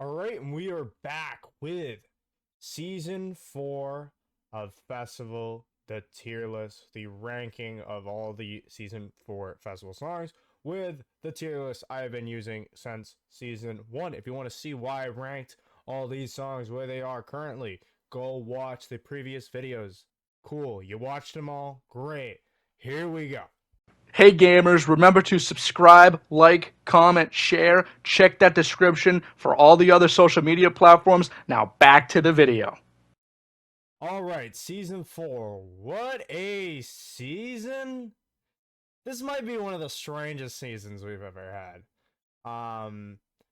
All right, and we are back with season 4 of Festival, the tier list, the ranking of all the season 4 festival songs with the tier list I have been using since season 1. If you want to see why I ranked all these songs where they are currently, go watch the previous videos. Cool, you watched them all? Great. Here we go. Hey gamers, remember to subscribe, like, comment, share. Check that description for all the other social media platforms. Now back to the video. All right, season 4. What a season! This might be one of the strangest seasons we've ever had.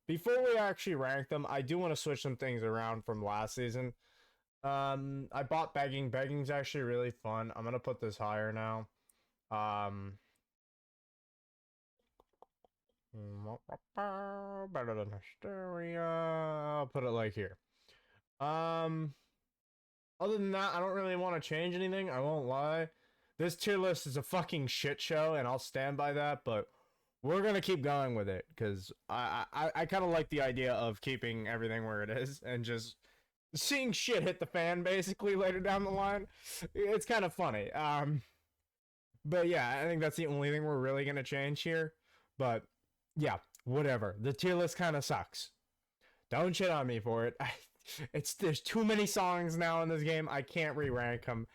Before we actually rank them, I do want to switch some things around from last season. I bought begging. Begging's actually really fun. I'm gonna put this higher now. Better than Hysteria. I'll put it like here. Other than that, I don't really want to change anything. I won't lie. This tier list is a fucking shit show, and I'll stand by that, but we're gonna keep going with it, because I kind of like the idea of keeping everything where it is, and just seeing shit hit the fan, basically, later down the line. It's kind of funny. But yeah, I think that's the only thing we're really gonna change here. But yeah, whatever. The tier list kind of sucks. Don't shit on me for it. There's too many songs now in this game. I can't re-rank them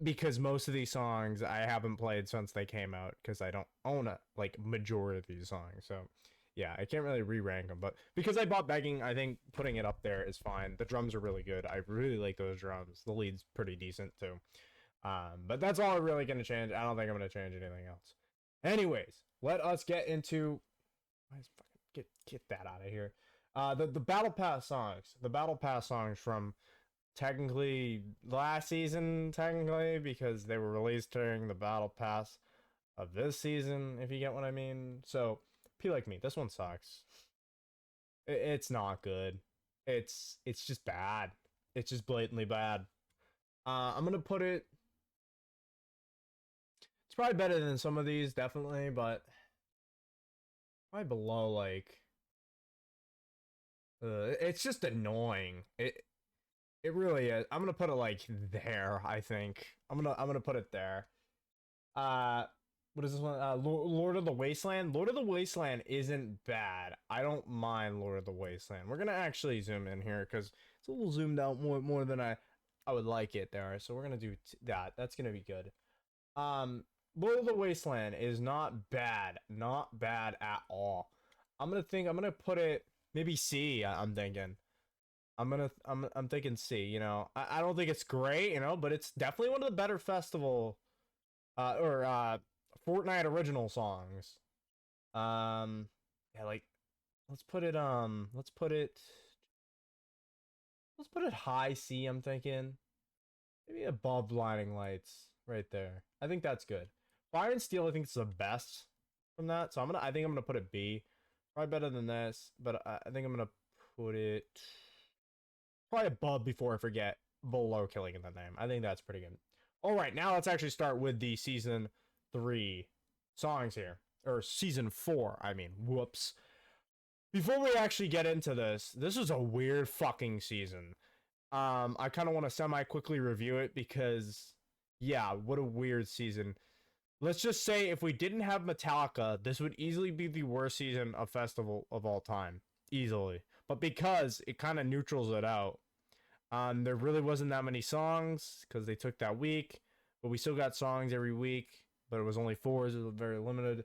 because most of these songs I haven't played since they came out, because I don't own a majority of these songs. So yeah, I can't really re-rank them. But because I bought begging, I think putting it up there is fine. The drums are really good. I really like those drums. The lead's pretty decent too. But that's all I'm really gonna change. I don't think I'm gonna change anything else. Anyways, let us get into. Get that out of here. The battle pass songs. The battle pass songs from technically last season, technically, because they were released during the battle pass of this season, if you get what I mean. So, Be Like Me, this one sucks. It's not good. It's just bad. It's just blatantly bad. I'm gonna put it. It's probably better than some of these, definitely, but probably below it's just annoying. It really is. I'm gonna put it like there. I think I'm gonna put it there. Uh, what is this one? Lord of the Wasteland. Lord of the Wasteland isn't bad. I don't mind Lord of the Wasteland. We're gonna actually zoom in here because it's a little zoomed out more than I would like it there. So we're gonna do that. That's gonna be good. Lord of the Wasteland is not bad at all. I'm gonna put it maybe C. I'm thinking. I'm thinking C. I don't think it's great, but it's definitely one of the better festival or Fortnite original songs. Yeah, let's put it let's put it high C. I'm thinking maybe above Blinding Lights right there. I think that's good. Fire and Steel, I think, is the best from that, so I think I'm gonna put it B. Probably better than this, but I think I'm gonna put it probably above before I forget, below Killing in the Name. I think that's pretty good. All right, now let's actually start with the season 3 songs here, or season 4. I mean, whoops. Before we actually get into this is a weird fucking season. I kind of want to semi-quickly review it because, yeah, what a weird season. Let's just say if we didn't have Metallica, this would easily be the worst season of festival of all time. Easily. But because it kind of neutrals it out, there really wasn't that many songs because they took that week, but we still got songs every week, but it was only 4, so it was very limited.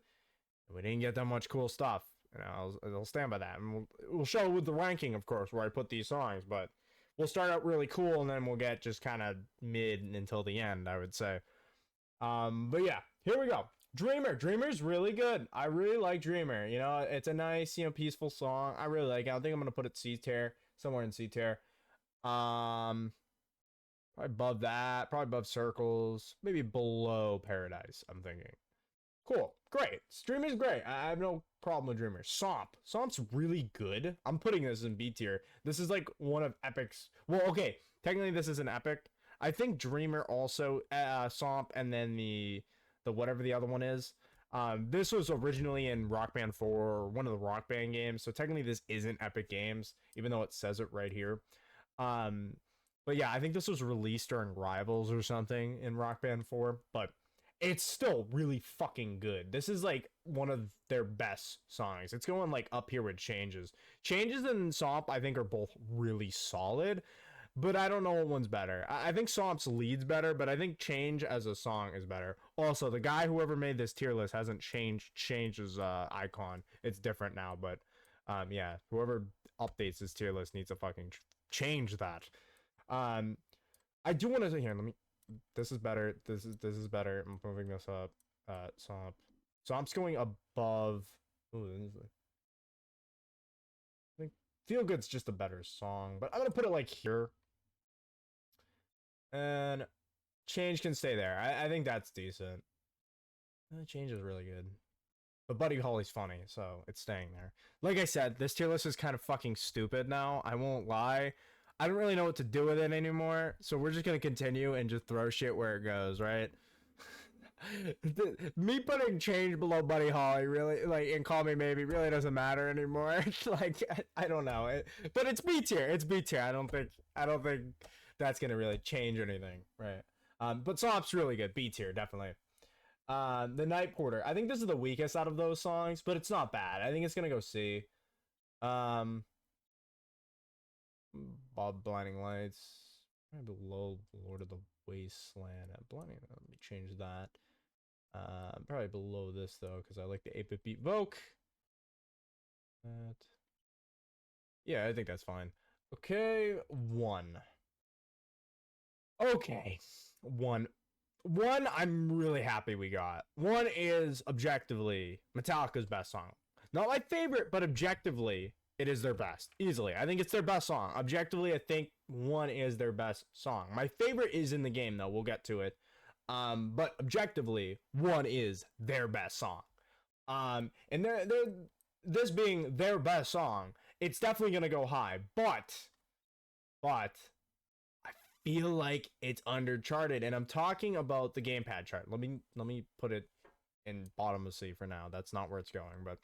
We didn't get that much cool stuff. I'll stand by that. And we'll show with the ranking, of course, where I put these songs, but we'll start out really cool and then we'll get just kind of mid until the end, I would say. But yeah, here we go. Dreamer. Dreamer's really good. I really like Dreamer. It's a nice, peaceful song. I really like it. I think I'm gonna put it C tier, somewhere in C tier. Probably above that. Probably above Circles. Maybe below Paradise, I'm thinking. Cool. Great. Dreamer's great. I have no problem with Dreamer. Somp's really good. I'm putting this in B tier. This is like one of Epic's. Well, okay. Technically, this is an Epic. I think Dreamer also, Somp, and then the whatever the other one is, This was originally in Rock Band 4, or one of the Rock Band games, so technically this isn't Epic Games, even though it says it right here. Um, but yeah, I think this was released during Rivals or something in Rock Band 4, but it's still really fucking good. This is like one of their best songs. It's going like up here with Changes. Changes and Swamp, I think, are both really solid, but I don't know what one's better. I think Swamp's leads better, but I think Change as a song is better. Also, the guy whoever made this tier list hasn't changed his icon. It's different now, but yeah, whoever updates this tier list needs to fucking change that. I do want to say here. Let me. This is better. This is better. I'm moving this up. Swamp's going above. Ooh, I think Feel Good's just a better song, but I'm gonna put it like here. And Change can stay there. I think that's decent. Change is really good. But Buddy Holly's funny, so it's staying there. Like I said, this tier list is kind of fucking stupid now. I won't lie. I don't really know what to do with it anymore, so we're just gonna continue and just throw shit where it goes, right? Me putting Change below Buddy Holly really, like, and Call Me Maybe really doesn't matter anymore. Like, I don't know, but it's B tier. It's B tier. I don't think that's gonna really change anything, right? But Swamp's really good. B tier, definitely. The Night Porter. I think this is the weakest out of those songs, but it's not bad. I think it's gonna go C. Bob Blinding Lights. Right below Lord of the Wasteland. Blinding. Let me change that. Probably below this though, because I like the 8-bit beat Voke. That. Yeah, I think that's fine. Okay, 1. Okay, 1. I'm really happy we got. 1 is objectively Metallica's best song. Not my favorite, but objectively, it is their best. Easily. I think it's their best song. Objectively, I think 1 is their best song. My favorite is in the game, though. We'll get to it. But objectively, 1 is their best song. And this being their best song, it's definitely going to go high. But I feel like it's undercharted, and I'm talking about the gamepad chart. Let me put it in bottom of C for now. That's not where it's going, but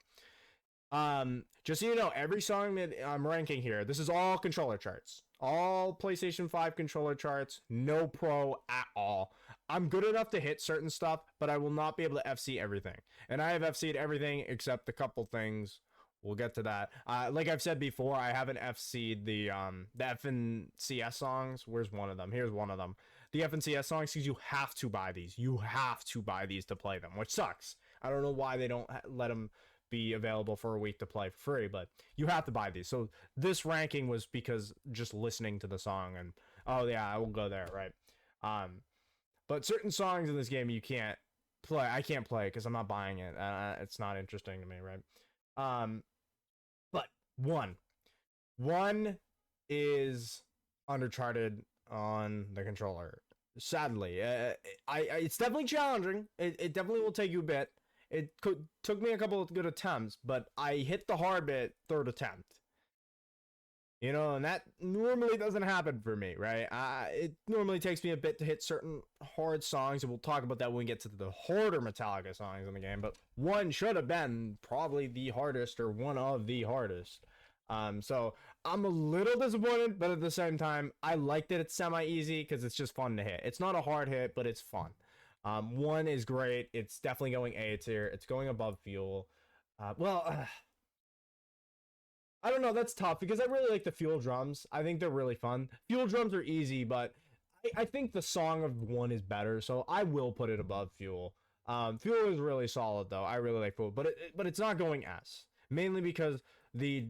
just so you know, every song that I'm ranking here, this is all controller charts, all PlayStation 5 controller charts, no pro at all. I'm good enough to hit certain stuff, but I will not be able to FC everything, and I have FC'd everything except a couple things. We'll get to that. Like I've said before, I haven't FC'd the F and CS songs. Where's one of them? Here's one of them. The F and CS songs, because you have to buy these. You have to buy these to play them, which sucks. I don't know why they don't let them be available for a week to play for free, but you have to buy these. So this ranking was because just listening to the song and, oh yeah, I will go there, right? But certain songs in this game you can't play. I can't play because I'm not buying it. It's not interesting to me, right? But 1 is undercharted on the controller. Sadly, it's definitely challenging. It definitely will take you a bit. It took me a couple of good attempts, but I hit the hard bit 3rd attempt. You know, and that normally doesn't happen for me, right? It normally takes me a bit to hit certain hard songs, and we'll talk about that when we get to the harder Metallica songs in the game, but 1 should have been probably the hardest, or one of the hardest. So I'm a little disappointed, but at the same time, I like that it's semi-easy because it's just fun to hit. It's not a hard hit, but it's fun. 1 is great. It's definitely going A tier. It's going above Fuel. I don't know. That's tough because I really like the Fuel drums. I think they're really fun. Fuel drums are easy, but I think the song of 1 is better, so I will put it above Fuel. Fuel is really solid though. I really like Fuel, but it's not going S, mainly because the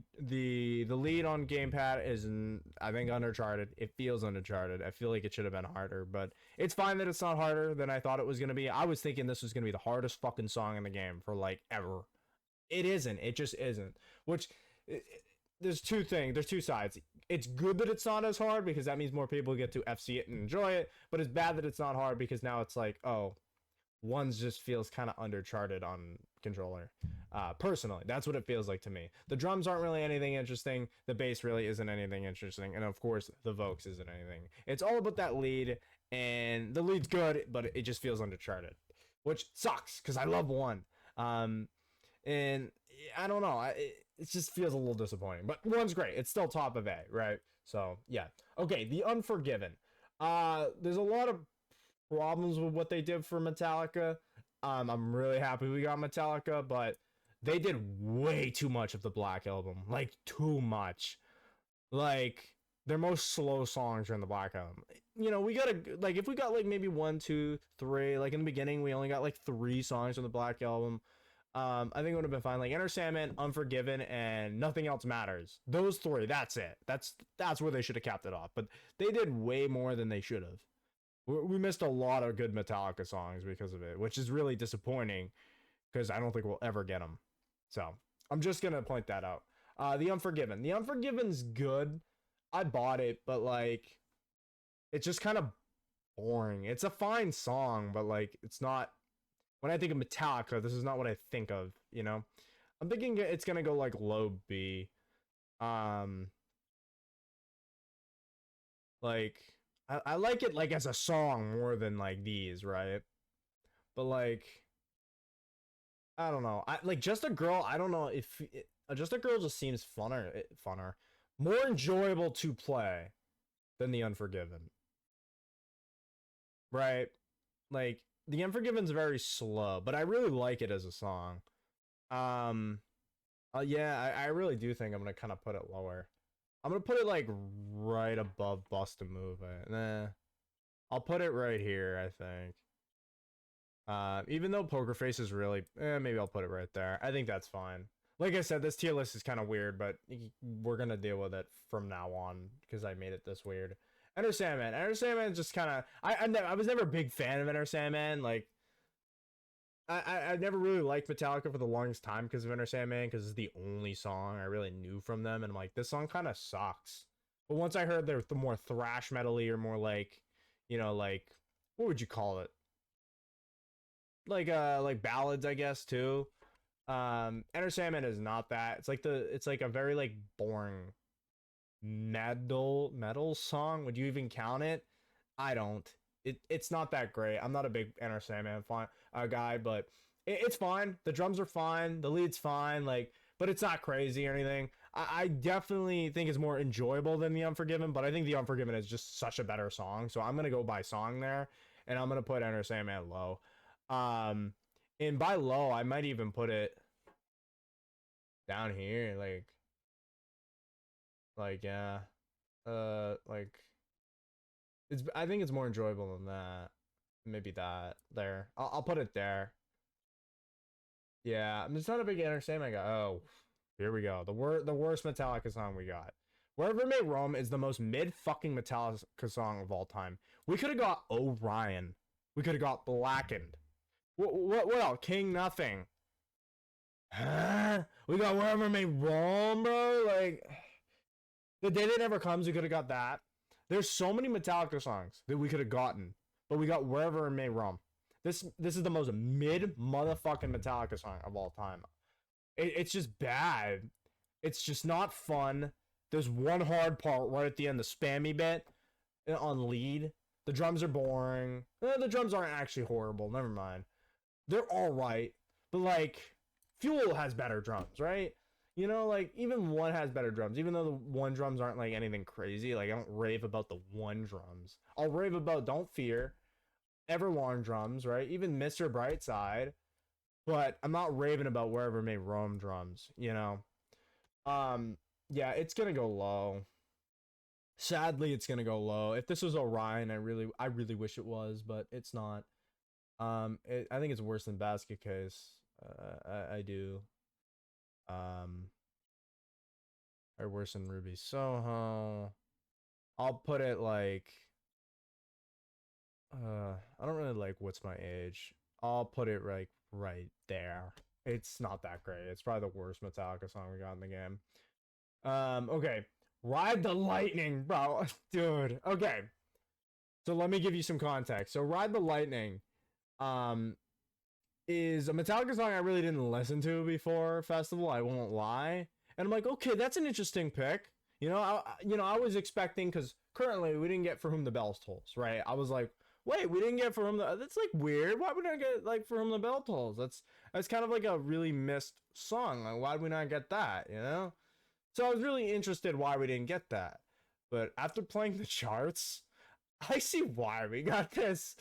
lead on gamepad is, I think, undercharted. It feels undercharted. I feel like it should have been harder, but it's fine that it's not harder than I thought it was going to be. I was thinking this was going to be the hardest fucking song in the game for like ever. It isn't. It just isn't. Which, there's two things. There's two sides. It's good that it's not as hard because that means more people get to FC it and enjoy it, but it's bad that it's not hard because now it's like, oh, 1's just feels kind of undercharted on controller. Personally, that's what it feels like to me. The drums aren't really anything interesting. The bass really isn't anything interesting. And of course, the vocals isn't anything. It's all about that lead, and the lead's good, but it just feels undercharted, which sucks because I love 1. Um, and I don't know. It just feels a little disappointing. But one's great. It's still top of A, right? So yeah. Okay, The Unforgiven. There's a lot of problems with what they did for Metallica. I'm really happy we got Metallica, but they did way too much of the Black Album. Like too much. Like their most slow songs are in the Black Album. You know, we gotta like if we got like maybe 1, 2, 3. Like in the beginning, we only got like 3 songs from the Black Album. I think it would have been fine. Like Enter Sandman, Unforgiven, and Nothing Else Matters. Those 3. That's it. That's where they should have capped it off. But they did way more than they should have. We missed a lot of good Metallica songs because of it, which is really disappointing because I don't think we'll ever get them. So I'm just gonna point that out. The Unforgiven. The Unforgiven's good. I bought it, but like, it's just kind of boring. It's a fine song, but like, it's not. When I think of Metallica, this is not what I think of. You know, I'm thinking it's gonna go like low B. Like I like it like as a song more than like these, right? But like I don't know. I like Just a Girl. I don't know if Just a Girl just seems funner, more enjoyable to play than The Unforgiven, right? Like The Unforgiven's very slow, but I really like it as a song. Um, yeah, I really do think I'm gonna kind of put it lower. I'm gonna put it like right above Bust a Move. Nah, I'll put it right here. I think. Even though Poker Face is really, maybe I'll put it right there. I think that's fine. Like I said, this tier list is kind of weird, but we're gonna deal with it from now on because I made it this weird. Enter Sandman. Enter Sandman is just kind of. I was never a big fan of Enter Sandman. Like, I never really liked Metallica for the longest time because of Enter Sandman because it's the only song I really knew from them, and I'm like, this song kind of sucks. But once I heard they're the more thrash metally or more like, you know, like what would you call it? Like ballads, I guess too. Enter Sandman is not that. It's like a very like boring metal song. Would you even count it? I don't. It's not that great. I'm not a big Enter Sandman guy, but it's fine. The drums are fine. The lead's fine. Like, but it's not crazy or anything. I definitely think it's more enjoyable than The Unforgiven, but I think The Unforgiven is just such a better song. So I'm gonna go by song there, and I'm gonna put Enter Sandman low. Um, and by low, I might even put it down here, like yeah, like it's. I think it's more enjoyable than that. Maybe that there. I'll put it there. Yeah, I'm just not a big entertainment guy. Oh, here we go. The worst Metallica song we got. Wherever It May Roam is the most mid fucking Metallica song of all time. We could have got Orion. We could have got Blackened. What else? King Nothing. Huh? We got Wherever It May Roam, bro. Like the Day That Never Comes, we could have got that. There's so many Metallica songs that we could have gotten, but we got Wherever It May Roam. This is the most mid motherfucking Metallica song of all time. It's just bad. It's just not fun. There's one hard part right at the end, the spammy bit on lead. The drums are boring. The drums aren't actually horrible. Never mind. They're all right, but like Fuel has better drums, right? You know, like even one has better drums, even though the one drums aren't like anything crazy. Like I don't rave about the one drums. I'll rave about Don't Fear, Everlong drums, right? Even Mr. Brightside, but I'm not raving about Wherever It May Roam drums. You know, yeah, it's gonna go low. Sadly, it's gonna go low. If this was Orion, I really wish it was, but it's not. I think it's worse than Basket Case. I do. Um, or worse than Ruby Soho. I'll put it like. I don't really like What's My Age. I'll put it right there. It's not that great. It's probably the worst Metallica song we got in the game. Okay. Ride the Lightning, bro. Dude. Okay. So let me give you some context. So Ride the Lightning is a Metallica song I really didn't listen to before festival, I won't lie. And I'm like, okay, that's an interesting pick. I was expecting, because currently we didn't get For Whom the Bell Tolls, right? I was like, wait, we didn't get For Whom the, that's like weird. Why would we not get like For Whom the Bell Tolls? That's kind of like a really missed song. Like, why did we not get that? You know? So I was really interested why we didn't get that. But after playing the charts, I see why we got this.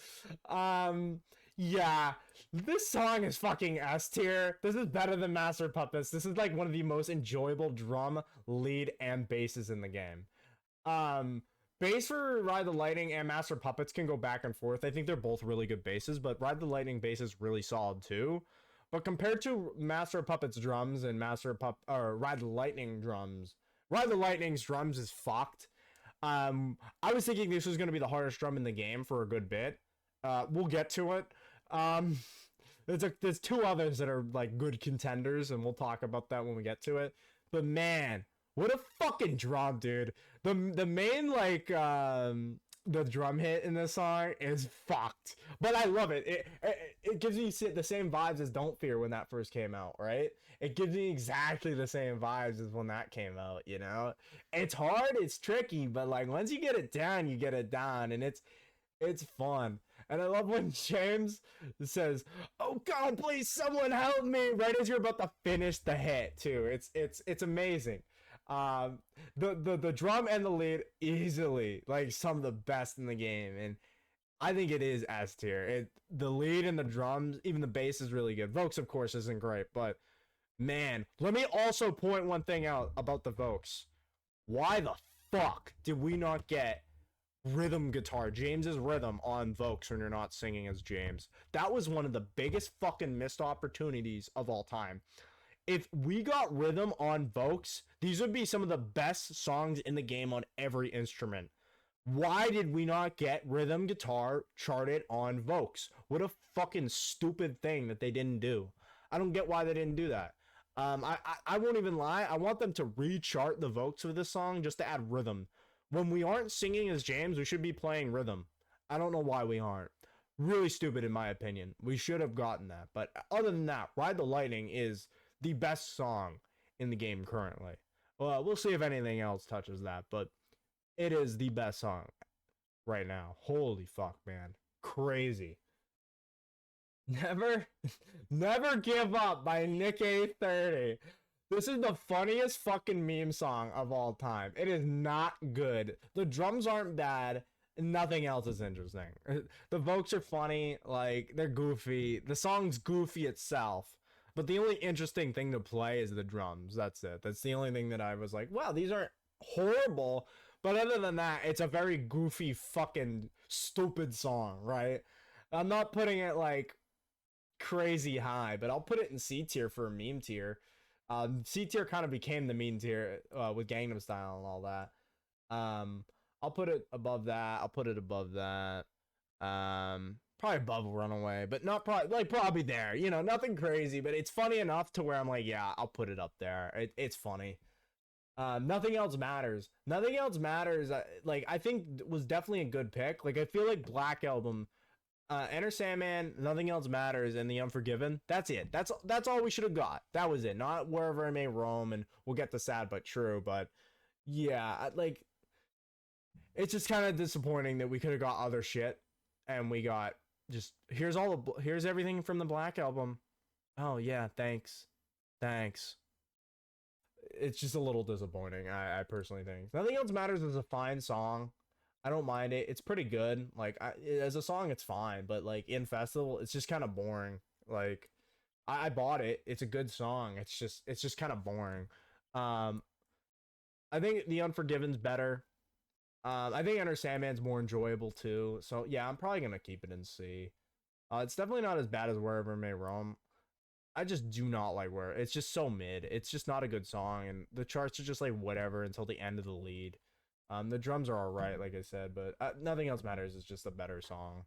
Yeah, this song is fucking S tier. This is better than Master Puppets. This is like one of the most enjoyable drum, lead, and basses in the game. Um, Bass for Ride the Lightning and Master Puppets can go back and forth. I think they're both really good basses, but Ride the Lightning bass is really solid too. But compared to Master Puppets drums and Ride the Lightning drums, Ride the Lightning's drums is fucked. I was thinking this was going to be the hardest drum in the game for a good bit. We'll get to it. Um, there's two others that are like good contenders, and we'll talk about that when we get to it. But man, what a fucking drum, dude. The main like the drum hit in this song is fucked, but I love it. It gives me the same vibes as Don't Fear when that first came out, right? It gives me exactly the same vibes as when that came out, you know? It's hard, it's tricky, but like once you get it down, you get it down, and it's fun. And I love when James says, "Oh God, please, someone help me!" right as you're about to finish the hit, too. It's amazing. The drum and the lead easily like some of the best in the game, and I think it is S tier. The lead and the drums, even the bass is really good. Vokes, of course, isn't great, but man, let me also point one thing out about the Vokes. Why the fuck did we not get rhythm guitar, James's rhythm on Vokes when you're not singing as James? That was one of the biggest fucking missed opportunities of all time. If we got rhythm on Vokes, these would be some of the best songs in the game on every instrument. Why did we not get rhythm guitar charted on Vokes? What a fucking stupid thing that they didn't do. I don't get why they didn't do that. I won't even lie. I want them to rechart the Vokes for this song just to add rhythm. When we aren't singing as James, we should be playing rhythm. I don't know why we aren't. Really stupid in my opinion. We should have gotten that. But other than that, Ride the Lightning is the best song in the game currently. Well, we'll see if anything else touches that, but it is the best song right now. Holy fuck, man. Crazy. Never Never Give Up by Nick A30. This is the funniest fucking meme song of all time. It is not good. The drums aren't bad. Nothing else is interesting. The Vokes are funny, like they're goofy. The song's goofy itself. But the only interesting thing to play is the drums. That's it. That's the only thing that I was like, wow, these aren't horrible. But other than that, it's a very goofy, fucking stupid song, right? I'm not putting it like crazy high, but I'll put it in C tier for a meme tier. C tier kind of became the meme tier with Gangnam Style and all that. I'll put it above that. I'll put it above that. Probably above Runaway, but not probably there. You know, nothing crazy, but it's funny enough to where I'm like, yeah, I'll put it up there. It's funny. Nothing Else Matters. Nothing Else Matters. Like I think was definitely a good pick. Like I feel like Black Album, Enter Sandman, Nothing Else Matters, and The Unforgiven. That's it. That's all we should have got. That was it. Not Wherever I May Roam, and we'll get to Sad But True. But yeah, like it's just kind of disappointing that we could have got other shit, and we got just here's everything from the Black Album. Oh yeah, thanks. It's just a little disappointing. I personally think Nothing Else Matters is a fine song. I don't mind it. It's pretty good. Like as a song, it's fine. But like in festival, it's just kind of boring. Like I bought it. It's a good song. It's just kind of boring. Um, I think The Unforgiven's better. I think Enter Sandman's more enjoyable too. So yeah, I'm probably gonna keep it in C. It's definitely not as bad as Wherever May Roam. I just do not like Where. It's just so mid. It's just not a good song, and the charts are just like whatever until the end of the lead. The drums are alright, like I said, but Nothing Else Matters is just a better song.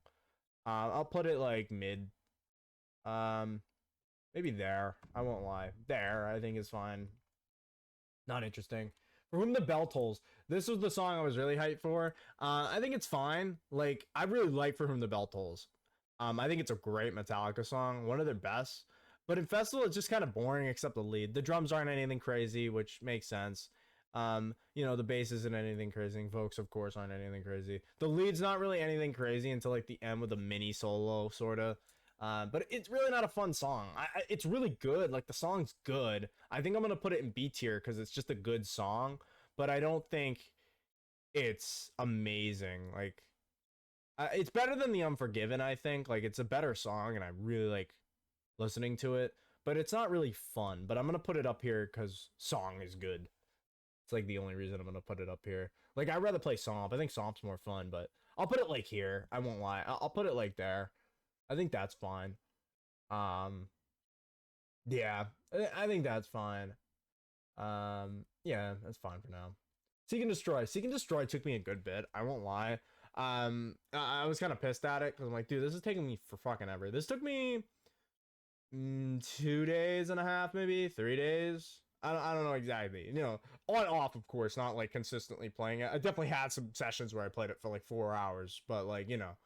I'll put it like mid. Maybe there. I won't lie. There, I think is fine. Not interesting. For Whom the Bell Tolls. This was the song I was really hyped for. I think it's fine. Like I really like For Whom the Bell Tolls. I think it's a great Metallica song, one of their best. But in festival, it's just kind of boring except the lead. The drums aren't anything crazy, which makes sense. You know, the bass isn't anything crazy. Vocals, of course, aren't anything crazy. The lead's not really anything crazy until like the end with a mini solo, sort of. But it's really not a fun song. It's really good. Like the song's good. I think I'm gonna put it in B tier because it's just a good song. But I don't think it's amazing. Like it's better than the Unforgiven. I think like it's a better song, and I really like listening to it. But it's not really fun. But I'm gonna put it up here because song is good. It's like the only reason I'm gonna put it up here. Like I'd rather play Somp. I think Somp's more fun, but I'll put it like here. I won't lie. I'll put it like there. I think that's fine. Um, yeah, I think that's fine. Yeah, that's fine for now. Seek and Destroy. Seek and Destroy took me a good bit. I won't lie. I was kind of pissed at it because I'm like, dude, this is taking me for fucking ever. This took me 2 days and a half, maybe 3 days. I don't know exactly. You know, on off, of course, not like consistently playing it. I definitely had some sessions where I played it for like 4 hours, but like you know,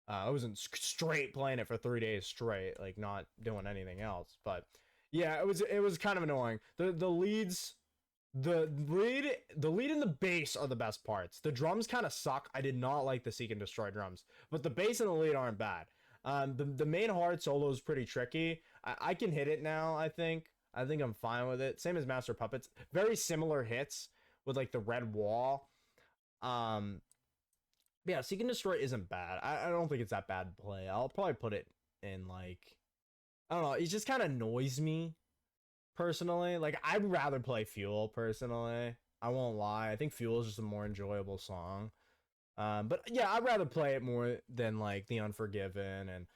I wasn't straight playing it for 3 days straight, like not doing anything else. But yeah, it was kind of annoying. The leads, the lead and the bass are the best parts. The drums kind of suck. I did not like the Seek and Destroy drums, but the bass and the lead aren't bad. The main hard solo is pretty tricky. I can hit it now. I think I'm fine with it. Same as Master Puppets. Very similar hits with like the red wall. Um, yeah, Seek and Destroy isn't bad. I don't think it's that bad to play. I'll probably put it in like I don't know. It just kind of annoys me personally. Like I'd rather play Fuel personally. I won't lie. I think Fuel is just a more enjoyable song. But yeah, I'd rather play it more than like The Unforgiven and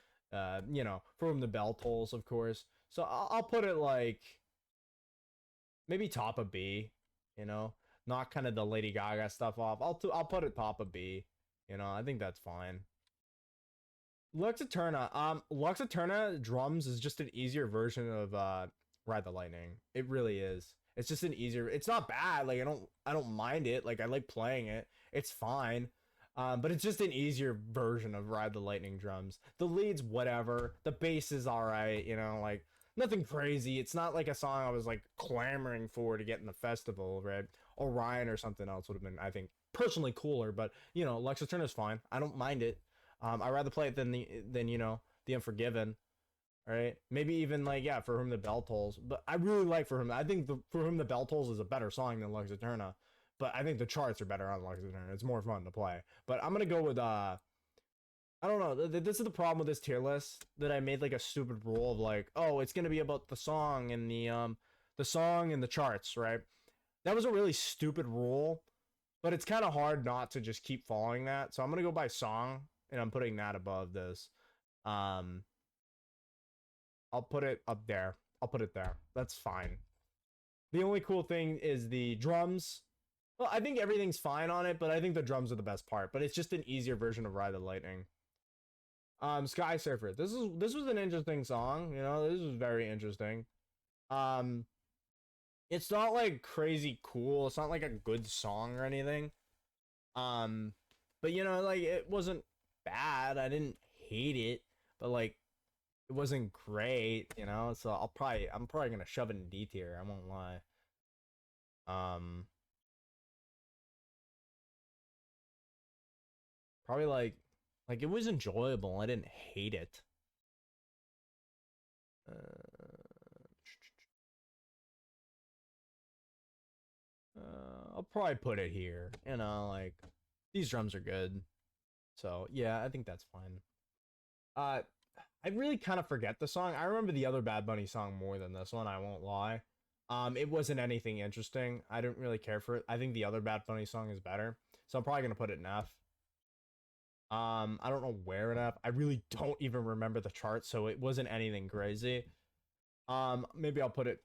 you know, For Whom the Bell Tolls, of course. So I'll put it like maybe top of B. You know, not kind of the Lady Gaga stuff off. I'll put it top of B. You know, I think that's fine. Lux Eterna. Lux Eterna drums is just an easier version of Ride the Lightning. It really is. It's just an easier. It's not bad. Like I don't mind it. Like I like playing it. It's fine. But it's just an easier version of Ride the Lightning drums. The leads, whatever. The bass is all right. You know, like nothing crazy. It's not like a song I was like clamoring for to get in the festival, right? Orion or something else would have been, I think, personally cooler. But you know, Lux Eterna is fine. I don't mind it. I'd rather play it than you know the Unforgiven, right? Maybe even like yeah, For Whom the Bell Tolls. But I really like For Whom. I think For Whom the Bell Tolls is a better song than Lux Eterna. But I think the charts are better on Lux Eterna. It's more fun to play. But I'm gonna go with I don't know. This is the problem with this tier list that I made like a stupid rule of like, oh, it's gonna be about the song and the song and the charts, right? That was a really stupid rule, but it's kind of hard not to just keep following that. So I'm gonna go by song, and I'm putting that above this. Um, I'll put it up there. I'll put it there. That's fine. The only cool thing is the drums. Well, I think everything's fine on it, but I think the drums are the best part. But it's just an easier version of Ride the Lightning. Sky Surfer. This was an interesting song. You know, this was very interesting. Um, it's not like crazy cool. It's not like a good song or anything. Um, but you know, like it wasn't bad. I didn't hate it, but like it wasn't great, you know. So I'm probably gonna shove it in D tier. I won't lie. Um, probably like it was enjoyable. I didn't hate it. I'll probably put it here. You know, like these drums are good. So yeah, I think that's fine. Uh, I really kind of forget the song. I remember the other Bad Bunny song more than this one. I won't lie. It wasn't anything interesting. I didn't really care for it. I think the other Bad Bunny song is better, so I'm probably gonna put it in F. I don't know where in F. I really don't even remember the chart, so it wasn't anything crazy. Maybe I'll put it.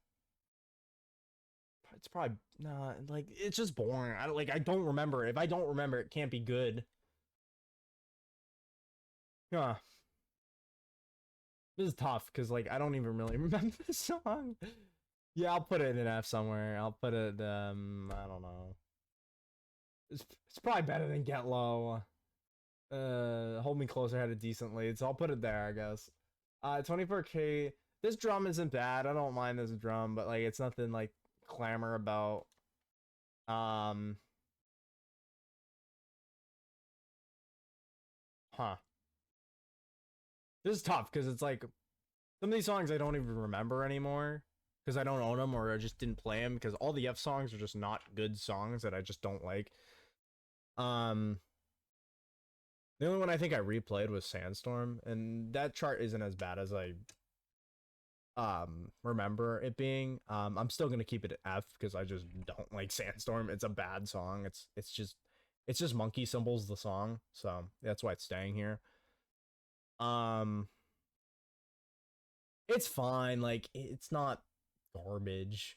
It's probably nah. Like it's just boring. I don't remember. If I don't remember, it can't be good. Yeah. This is tough because like I don't even really remember the song. Yeah, I'll put it in F somewhere. I'll put it I don't know. It's probably better than Get Low. Hold Me Closer had a decent lead, so I'll put it there, I guess. 24K. This drum isn't bad. I don't mind this drum, but like it's nothing like clamor about. Um, huh. This is tough because it's like some of these songs I don't even remember anymore because I don't own them or I just didn't play them because all the F songs are just not good songs that I just don't like. Um, the only one I think I replayed was Sandstorm, and that chart isn't as bad as I remember it being. I'm still gonna keep it at F because I just don't like Sandstorm. It's a bad song. It's just monkey symbols the song, so that's why it's staying here. Um, it's fine. Like it's not garbage.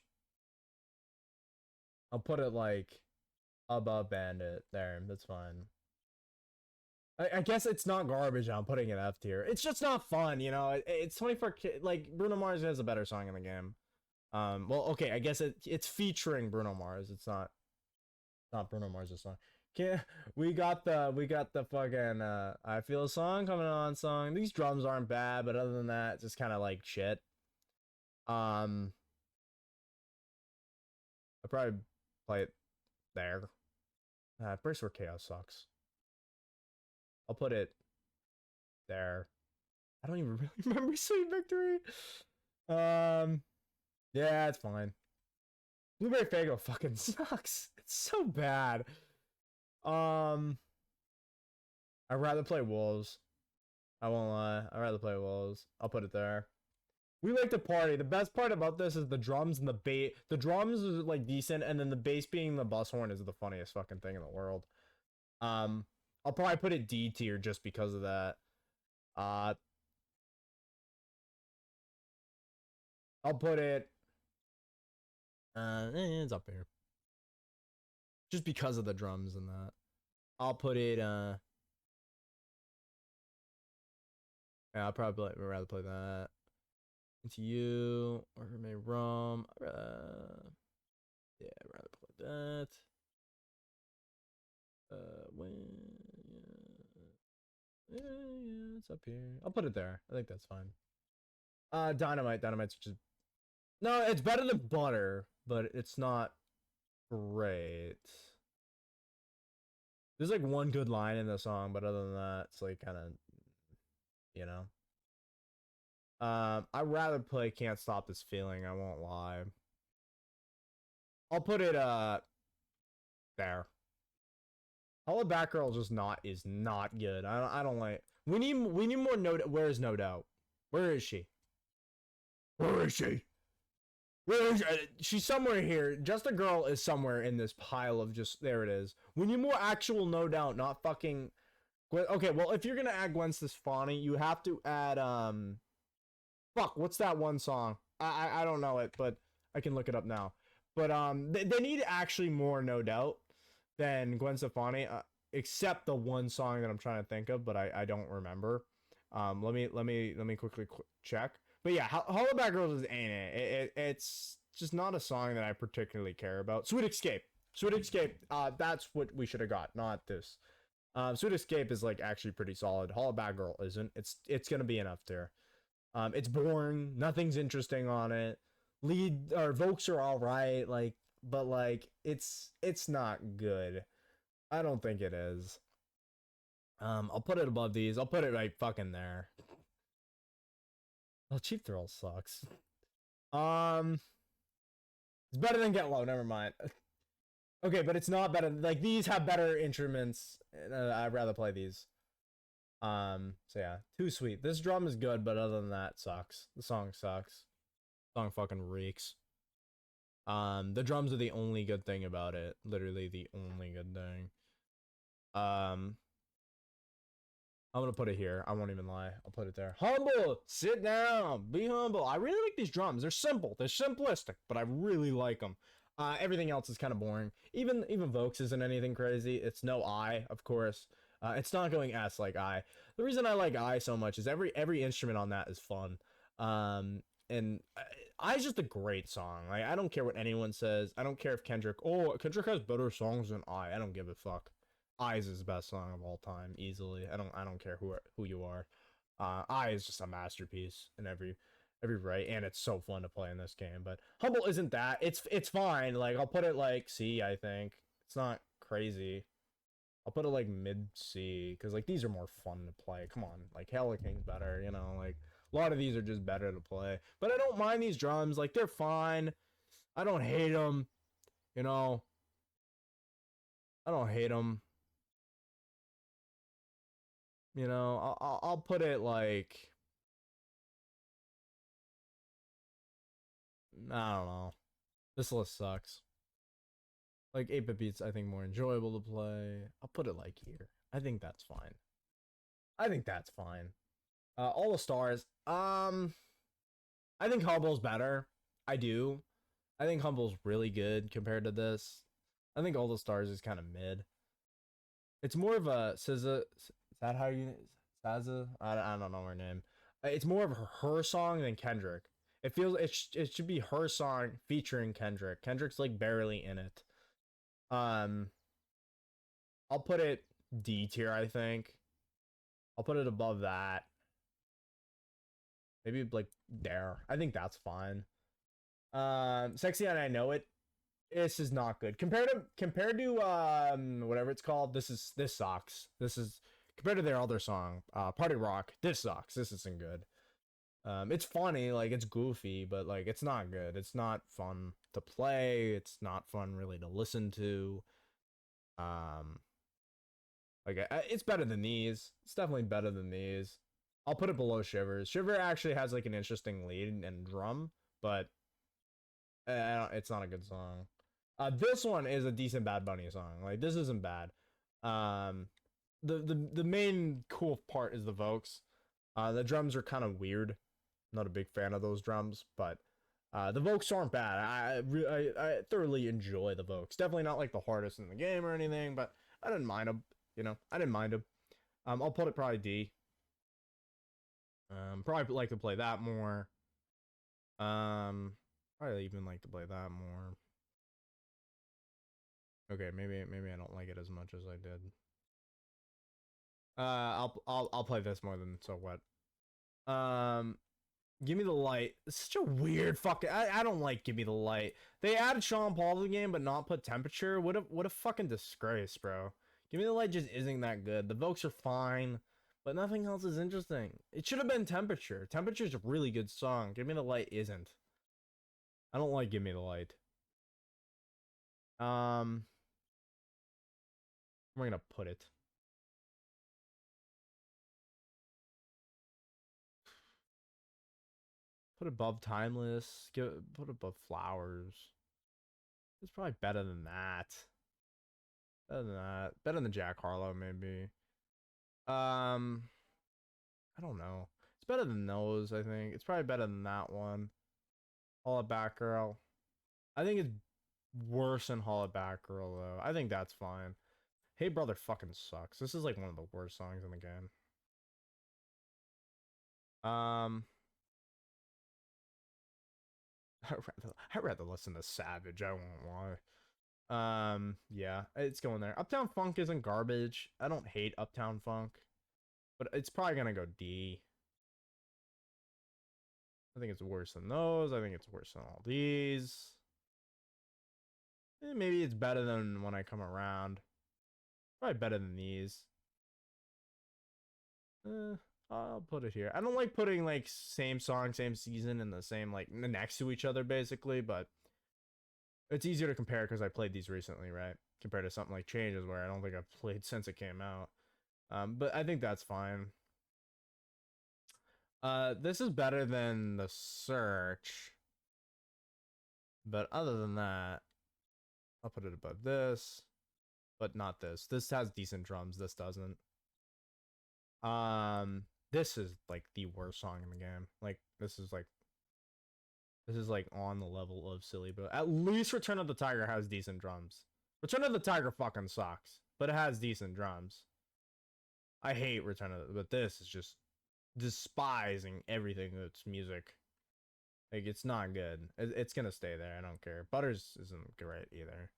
I'll put it like above Bandit. There, that's fine. I guess it's not garbage. I'm putting it F tier. It's just not fun, you know. It's 24. Like Bruno Mars has a better song in the game. Well, okay. I guess it's featuring Bruno Mars. It's not Bruno Mars' song. Can we got the fucking I feel a song coming on song. These drums aren't bad, but other than that, it's just kind of like shit. Um, I probably play it there. Burst for Chaos sucks. I'll put it there. I don't even really remember Sweet Victory. Um, yeah, it's fine. Blueberry Fago fucking sucks. It's so bad. Um, I'd rather play Wolves. I won't lie. I'd rather play Wolves. I'll put it there. We like to party. The best part about this is the drums and the bass. The drums is like decent, and then the bass being the bus horn is the funniest fucking thing in the world. Um, I'll probably put it D tier just because of that. Uh, I'll put it. It's up here just because of the drums and that. I'll put it. Yeah, I'll probably rather play that. Into you or may rum. Yeah, I'd rather play that. When yeah, it's up here. I'll put it there. I think that's fine. Dynamite's just no, it's better than butter, but it's not great. There's like one good line in the song, but other than that, it's like kind of, you know. I'd rather play Can't Stop This Feeling, I won't lie. I'll put it there. Hollow Back Girl is not good. I don't like. We need more where is No Doubt? Where is she? Where is she? Where is she? She's somewhere here. Just a Girl is somewhere in this pile of just there it is. We need more actual No Doubt, not fucking Okay, well if you're gonna add Gwen Stefani, you have to add fuck, what's that one song? I don't know it, but I can look it up now. But they need actually more No Doubt than Gwen Stefani, except the one song that I'm trying to think of, but I don't remember. Let me quickly check. But yeah, Hollow Back Girls ain't it. It's just not a song that I particularly care about. Sweet Escape. Sweet Escape, that's what we should have got, not this. Sweet Escape is like actually pretty solid. Hollow Back Girl isn't. It's gonna be enough there. It's boring. Nothing's interesting on it. Lead or vocals are all right, like, but like it's not good. I don't think it is. I'll put it above these. I'll put it right fucking there. Oh, Cheap Thrill sucks. Um, it's better than Get Low. Never mind. Okay, but it's not better. Like these have better instruments. I'd rather play these. So yeah, Too Sweet. This drum is good, but other than that, sucks. The song sucks. The song fucking reeks. The drums are the only good thing about it. Literally the only good thing. I'm gonna put it here. I won't even lie. I'll put it there. Humble. Sit down. Be humble. I really like these drums. They're simple. They're simplistic, but I really like them. Everything else is kind of boring. Even Vokes isn't anything crazy. It's no I, of course. It's not going S like I. The reason I like I so much is every instrument on that is fun. And I is just a great song. Like I don't care what anyone says. I don't care if Kendrick has better songs than I don't give a fuck. Eyes is the best song of all time, easily. I don't care who you are. I is just a masterpiece in Every right, and it's so fun to play in this game. But Humble isn't that. It's fine. Like I'll put it like C. I think it's not crazy. I'll put it like mid C because like these are more fun to play. Come on, like Hella King's better. You know, like a lot of these are just better to play. But I don't mind these drums. Like they're fine. I don't hate them. You know, I don't hate them. You know, I'll put it like I don't know. This list sucks. Like 8-bit beats, I think more enjoyable to play. I'll put it like here. I think that's fine. I think that's fine. All the stars. I think Humble's better. I do. I think Humble's really good compared to this. I think All the Stars is kind of mid. It's more of a SZA. Is that how you? SZA? I don't know her name. It's more of her song than Kendrick. It feels it should be her song featuring Kendrick. Kendrick's like barely in it. Um, I'll put it D tier. I think I'll put it above that. Maybe like there. I think that's fine. Sexy and I Know It. This is not good compared to whatever it's called. This sucks. This is compared to their other song, Party Rock. This sucks. This isn't good. It's funny, like it's goofy, but like it's not good. It's not fun to play. It's not fun really to listen to. Um, it's better than these. It's definitely better than these. I'll put it below Shivers. Shiver actually has like an interesting lead and drum, but it's not a good song. This one is a decent Bad Bunny song. Like this isn't bad. Um, the main cool part is the vocals. The drums are kind of weird. Not a big fan of those drums, but the vocals aren't bad. I thoroughly enjoy the vocals. Definitely not like the hardest in the game or anything, but I didn't mind them. You know, I didn't mind them. I'll put it probably D. Probably like to play that more. Probably even like to play that more. Okay, maybe I don't like it as much as I did. I'll play this more than So What. Give Me the Light. It's such a weird fucking. I don't like Give Me the Light. They added Sean Paul to the game, but not put Temperature. What a fucking disgrace, bro. Give Me the Light just isn't that good. The vocals are fine, but nothing else is interesting. It should have been Temperature. Temperature's a really good song. Give Me the Light isn't. I don't like Give Me the Light. We're gonna put it. Put above Timeless. Put above Flowers. It's probably better than that. Better than that. Better than Jack Harlow, maybe. Um, I don't know. It's better than those, I think. It's probably better than that one. Holla Back Girl. I think it's worse than Holla Back Girl, though. I think that's fine. Hey Brother fucking sucks. This is like one of the worst songs in the game. Um, I'd rather listen to Savage, I won't lie. Yeah, it's going there. Uptown Funk isn't garbage. I don't hate Uptown Funk, but it's probably gonna go D. I think it's worse than those. I think it's worse than all these. Maybe it's better than When I Come Around. Probably better than these. I'll put it here. I don't like putting like same song, same season in the same like next to each other basically, but it's easier to compare because I played these recently, right? Compared to something like Changes where I don't think I've played since it came out. But I think that's fine. This is better than The Search. But other than that, I'll put it above this, but not this. This has decent drums. This doesn't. This is like the worst song in the game. Like this is like on the level of silly, but at least Return of the Tiger has decent drums. Return of the Tiger fucking sucks, but it has decent drums. I hate Return of the, but this is just despising everything that's music. Like it's not good. It's gonna stay there. I don't care. Butters isn't great either.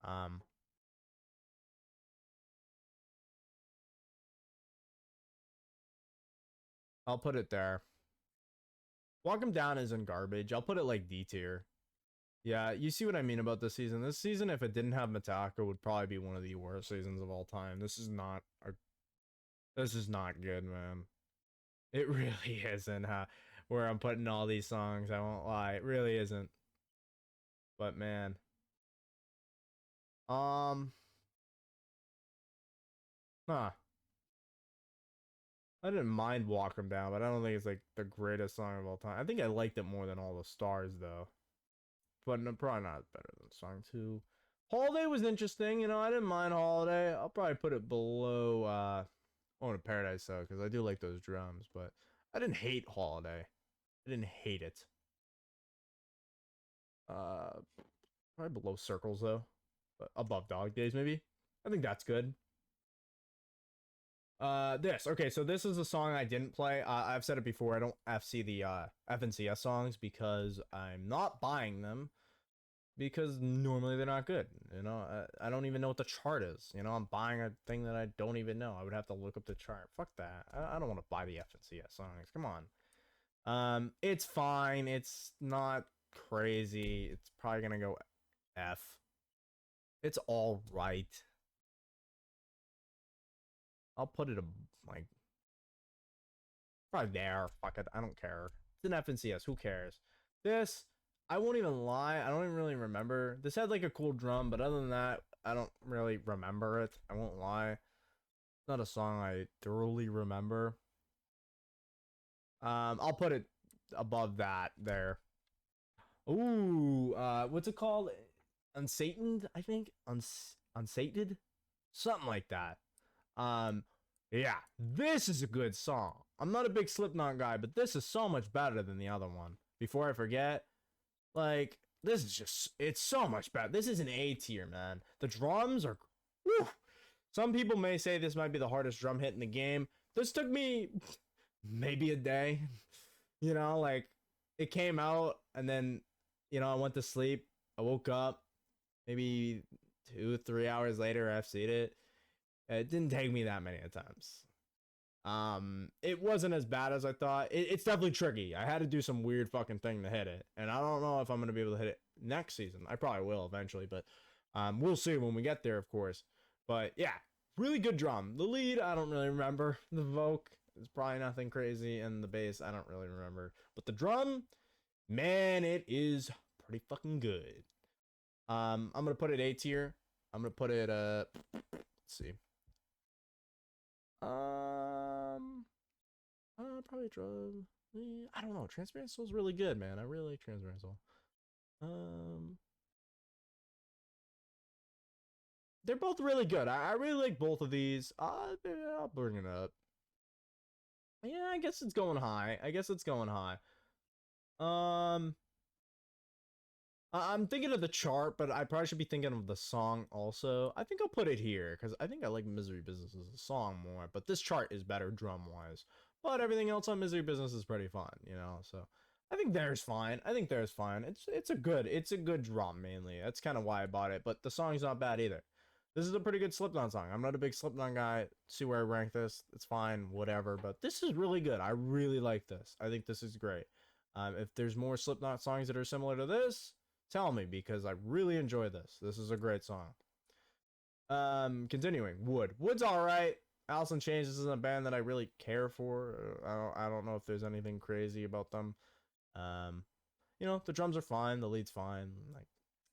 Um, I'll put it there. Walk 'em Down isn't garbage. I'll put it like D tier. Yeah, you see what I mean about this season. This season, if it didn't have Metallica, would probably be one of the worst seasons of all time. This is not good, man. It really isn't, huh? Where I'm putting all these songs, I won't lie. It really isn't. But man. Um huh. I didn't mind Walk 'em Down, but I don't think it's like the greatest song of all time. I think I liked it more than All the Stars though. But no, probably not better than song 2. Holiday was interesting, you know, I didn't mind Holiday. I'll probably put it below Own a Paradise though, because I do like those drums, but I didn't hate Holiday. I didn't hate it. Uh Probably below Circles though. But above Dog Days maybe. I think that's good. This. Okay, so this is a song I didn't play. I've said it before. I don't FC the FNCS songs because I'm not buying them because normally they're not good. You know, I don't even know what the chart is. You know, I'm buying a thing that I don't even know. I would have to look up the chart. Fuck that. I don't want to buy the FNCS songs. Come on. It's fine. It's not crazy. It's probably gonna go F. It's all right. I'll put it like probably there. Fuck it. I don't care. It's an FNCS. Who cares? This, I won't even lie. I don't even really remember. This had like a cool drum, but other than that, I don't really remember it. I won't lie. It's not a song I thoroughly remember. I'll put it above that there. Ooh, what's it called? Unsataned, I think. Unsated? Something like that. Um, yeah, this is a good song. I'm not a big Slipknot guy, but this is so much better than the other one. Before I forget, like, this is just, it's so much better. This is an A tier, man. The drums are, whew. Some people may say this might be the hardest drum hit in the game. This took me maybe a day. You know, like, it came out, and then, you know, I went to sleep. I woke up, maybe 2-3 hours later, I've seen it. It didn't take me that many times. It wasn't as bad as I thought. It's definitely tricky. I had to do some weird fucking thing to hit it, and I don't know if I'm gonna be able to hit it next season. I probably will eventually, but we'll see when we get there, of course. But yeah, really good drum. The lead, I don't really remember. The voc is probably nothing crazy, and the bass, I don't really remember. But the drum, man, it is pretty fucking good. I'm gonna put it A tier. I'm gonna put it let's see. Probably drug. I don't know. Transparent Soul's really good, man. I really like Transparent Soul. Um, they're both really good. I really like both of these. I'll bring it up. Yeah, I guess it's going high. I guess it's going high. Um, I'm thinking of the chart, but I probably should be thinking of the song also. I think I'll put it here because I think I like Misery Business as a song more, but this chart is better drum wise. But everything else on Misery Business is pretty fun, you know. So I think there's fine. I think there's fine. It's a good drum mainly. That's kind of why I bought it. But the song's not bad either. This is a pretty good Slipknot song. I'm not a big Slipknot guy. See where I rank this. It's fine, whatever. But this is really good. I really like this. I think this is great. If there's more Slipknot songs that are similar to this, tell me because I really enjoy this. This is a great song. Continuing. Wood's all right. Alice in Chains isn't a band that I really care for. I don't know if there's anything crazy about them. You know, the drums are fine, the lead's fine, like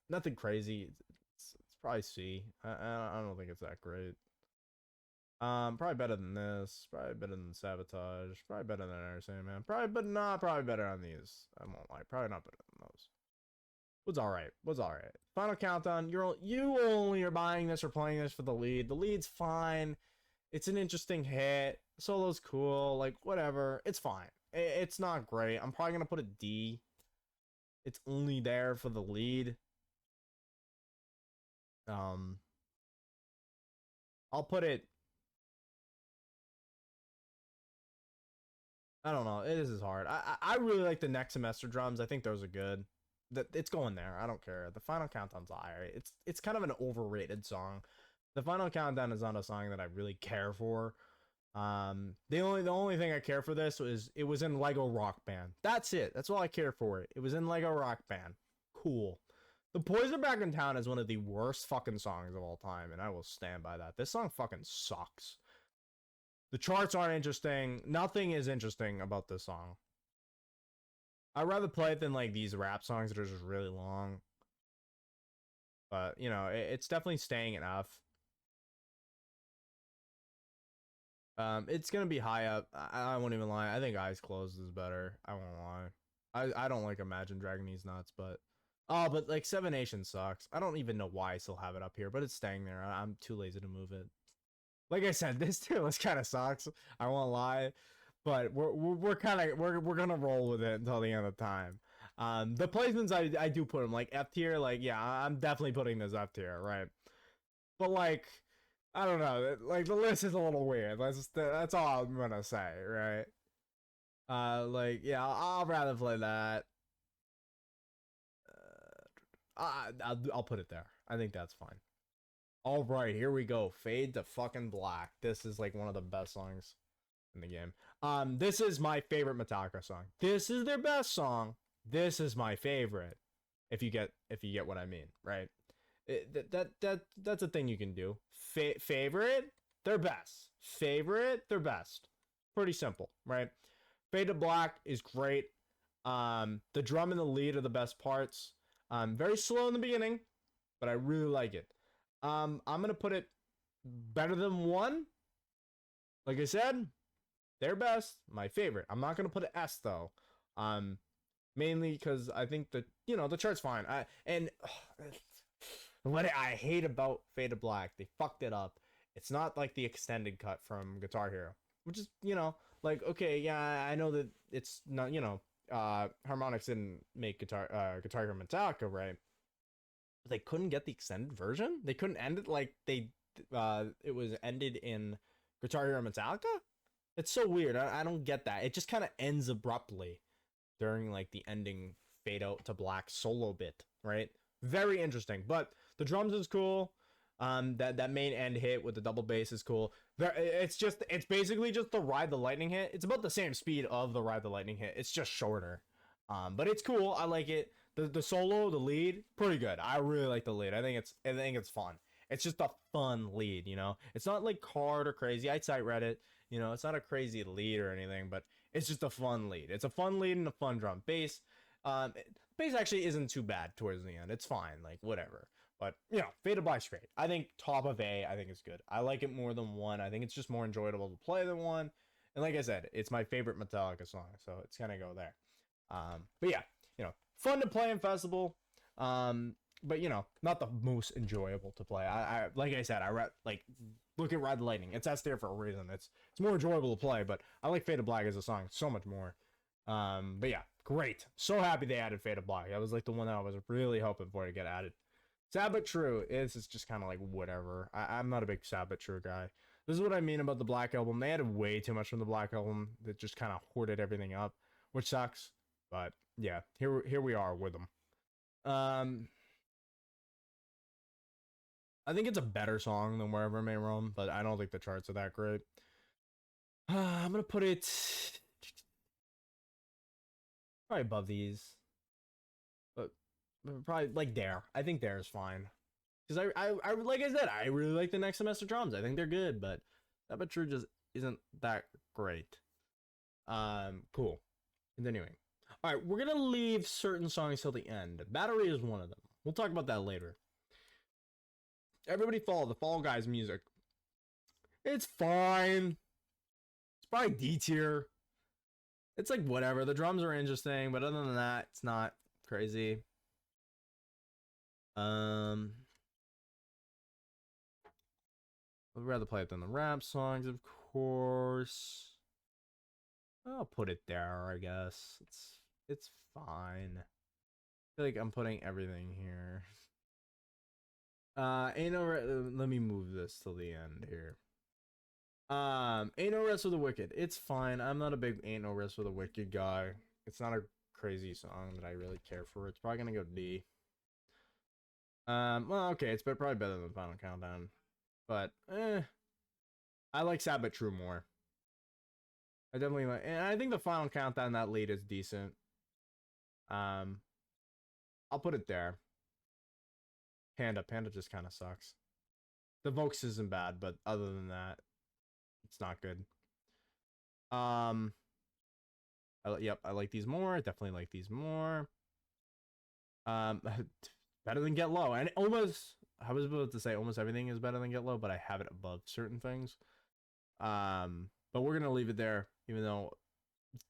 nothing crazy. It's probably C. I don't think it's that great. Probably better than this. Probably better than Sabotage. Probably better than Iron Sandman. Probably, but not probably better on these. I won't lie. Probably not better than those. Was all right. Was all right. Final Countdown. You only are buying this or playing this for the lead. The lead's fine. It's an interesting hit. Solo's cool. Like whatever. It's fine. It's not great. I'm probably gonna put a D. It's only there for the lead. Um, I'll put it. I don't know. This is hard. I really like the next semester drums. I think those are good. That it's going there. I don't care. The Final Countdown's alright. It's kind of an overrated song. The Final Countdown is not a song that I really care for. The only thing I care for this was it was in Lego Rock Band. That's it. That's all I care for it. It was in Lego Rock Band. Cool. The Poison Back in Town is one of the worst fucking songs of all time, and I will stand by that. This song fucking sucks. The charts aren't interesting. Nothing is interesting about this song. I'd rather play it than like these rap songs that are just really long. But, you know, it's definitely staying enough. It's gonna be high up. I won't even lie. I think Eyes Closed is better. I won't lie. I don't like Imagine Dragging These Nuts, but but like Seven Nation sucks. I don't even know why I still have it up here, but it's staying there. I'm too lazy to move it. Like I said, this tier list kind of sucks. I won't lie, but we're gonna roll with it until the end of time. The placements I do put them like F tier. Like yeah, I'm definitely putting this F tier, right? But like I don't know, like the list is a little weird. That's all I'm gonna say, right? Like yeah, I'll rather play that. I'll put it there. I think that's fine. All right, here we go. Fade to fucking Black. This is like one of the best songs in the game. This is my favorite Metallica song. This is their best song. This is my favorite. If you get what I mean, right? That's a thing you can do. Favorite, they're best. Favorite, they're best. Pretty simple, right? Fade to Black is great. The drum and the lead are the best parts. Very slow in the beginning, but I really like it. I'm gonna put it better than 1. Like I said, they're best. My favorite. I'm not gonna put an S though. Mainly because I think that the chart's fine. What I hate about Fade to Black, they fucked it up. It's not like the extended cut from Guitar Hero, which is like okay, yeah, I know that it's not Harmonix didn't make Guitar Hero Metallica, right? But they couldn't get the extended version. They couldn't end it like it was ended in Guitar Hero Metallica. It's so weird. I don't get that. It just kind of ends abruptly during like the ending Fade Out to Black solo bit, right? Very interesting. But the drums is cool. That main end hit with the double bass is cool. It's basically just the Ride the Lightning hit. It's about the same speed of the Ride the Lightning hit. It's just shorter. But it's cool. I like it. The solo, the lead, pretty good. I really like the lead. I think it's fun. It's just a fun lead, It's not like hard or crazy. I cite Reddit, it's not a crazy lead or anything, but it's just a fun lead. It's a fun lead and a fun drum. Bass actually isn't too bad towards the end. It's fine, like whatever. But Fade to Black's great. I think top of A, I think it's good. I like it more than 1. I think it's just more enjoyable to play than 1. And like I said, it's my favorite Metallica song, so it's gonna go there. But yeah, fun to play in festival. But not the most enjoyable to play. I like I said, like look at Ride the Lightning. It's S there for a reason. It's more enjoyable to play, but I like Fade to Black as a song so much more. But yeah, great. So happy they added Fade to Black. That was like the one that I was really hoping for to get added. Sad but True is just kind of like whatever. I'm not a big Sad but True guy. This is what I mean about the Black Album. They added way too much from the Black Album that just kind of hoarded everything up, which sucks. But yeah, here we are with them. I think it's a better song than Wherever It May Roam, but I don't think the charts are that great. I'm gonna put it probably above these, but probably like Dare. I think Dare is fine because I like I said, I really like the Next Semester drums. I think they're good, but that but True just isn't that great. Cool. Continuing. All right, we're gonna leave certain songs till the end. Battery is one of them. We'll talk about that later. Everybody follow the Fall Guys music. It's fine. It's probably D tier. It's like whatever. The drums are interesting, but other than that, it's not crazy. I'd rather play it than the rap songs, of course. I'll put it there, I guess. It's fine. I feel like I'm putting everything here. Ain't no let me move this till the end here. Ain't No Rest for the Wicked. It's fine. I'm not a big Ain't No Rest for the Wicked guy. It's not a crazy song that I really care for. It's probably gonna go D. Well, okay, it's probably better than the Final Countdown, but I like Sad but True more. I definitely like, and I think the final countdown that lead is decent. Um, I'll put it there. Panda just kind of sucks. The Vokes isn't bad, but other than that, it's not good. Um, yep, I like these more. Definitely like these more. Um, better than Get Low, and almost I was about to say almost everything is better than Get Low, but I have it above certain things. But we're gonna leave it there, even though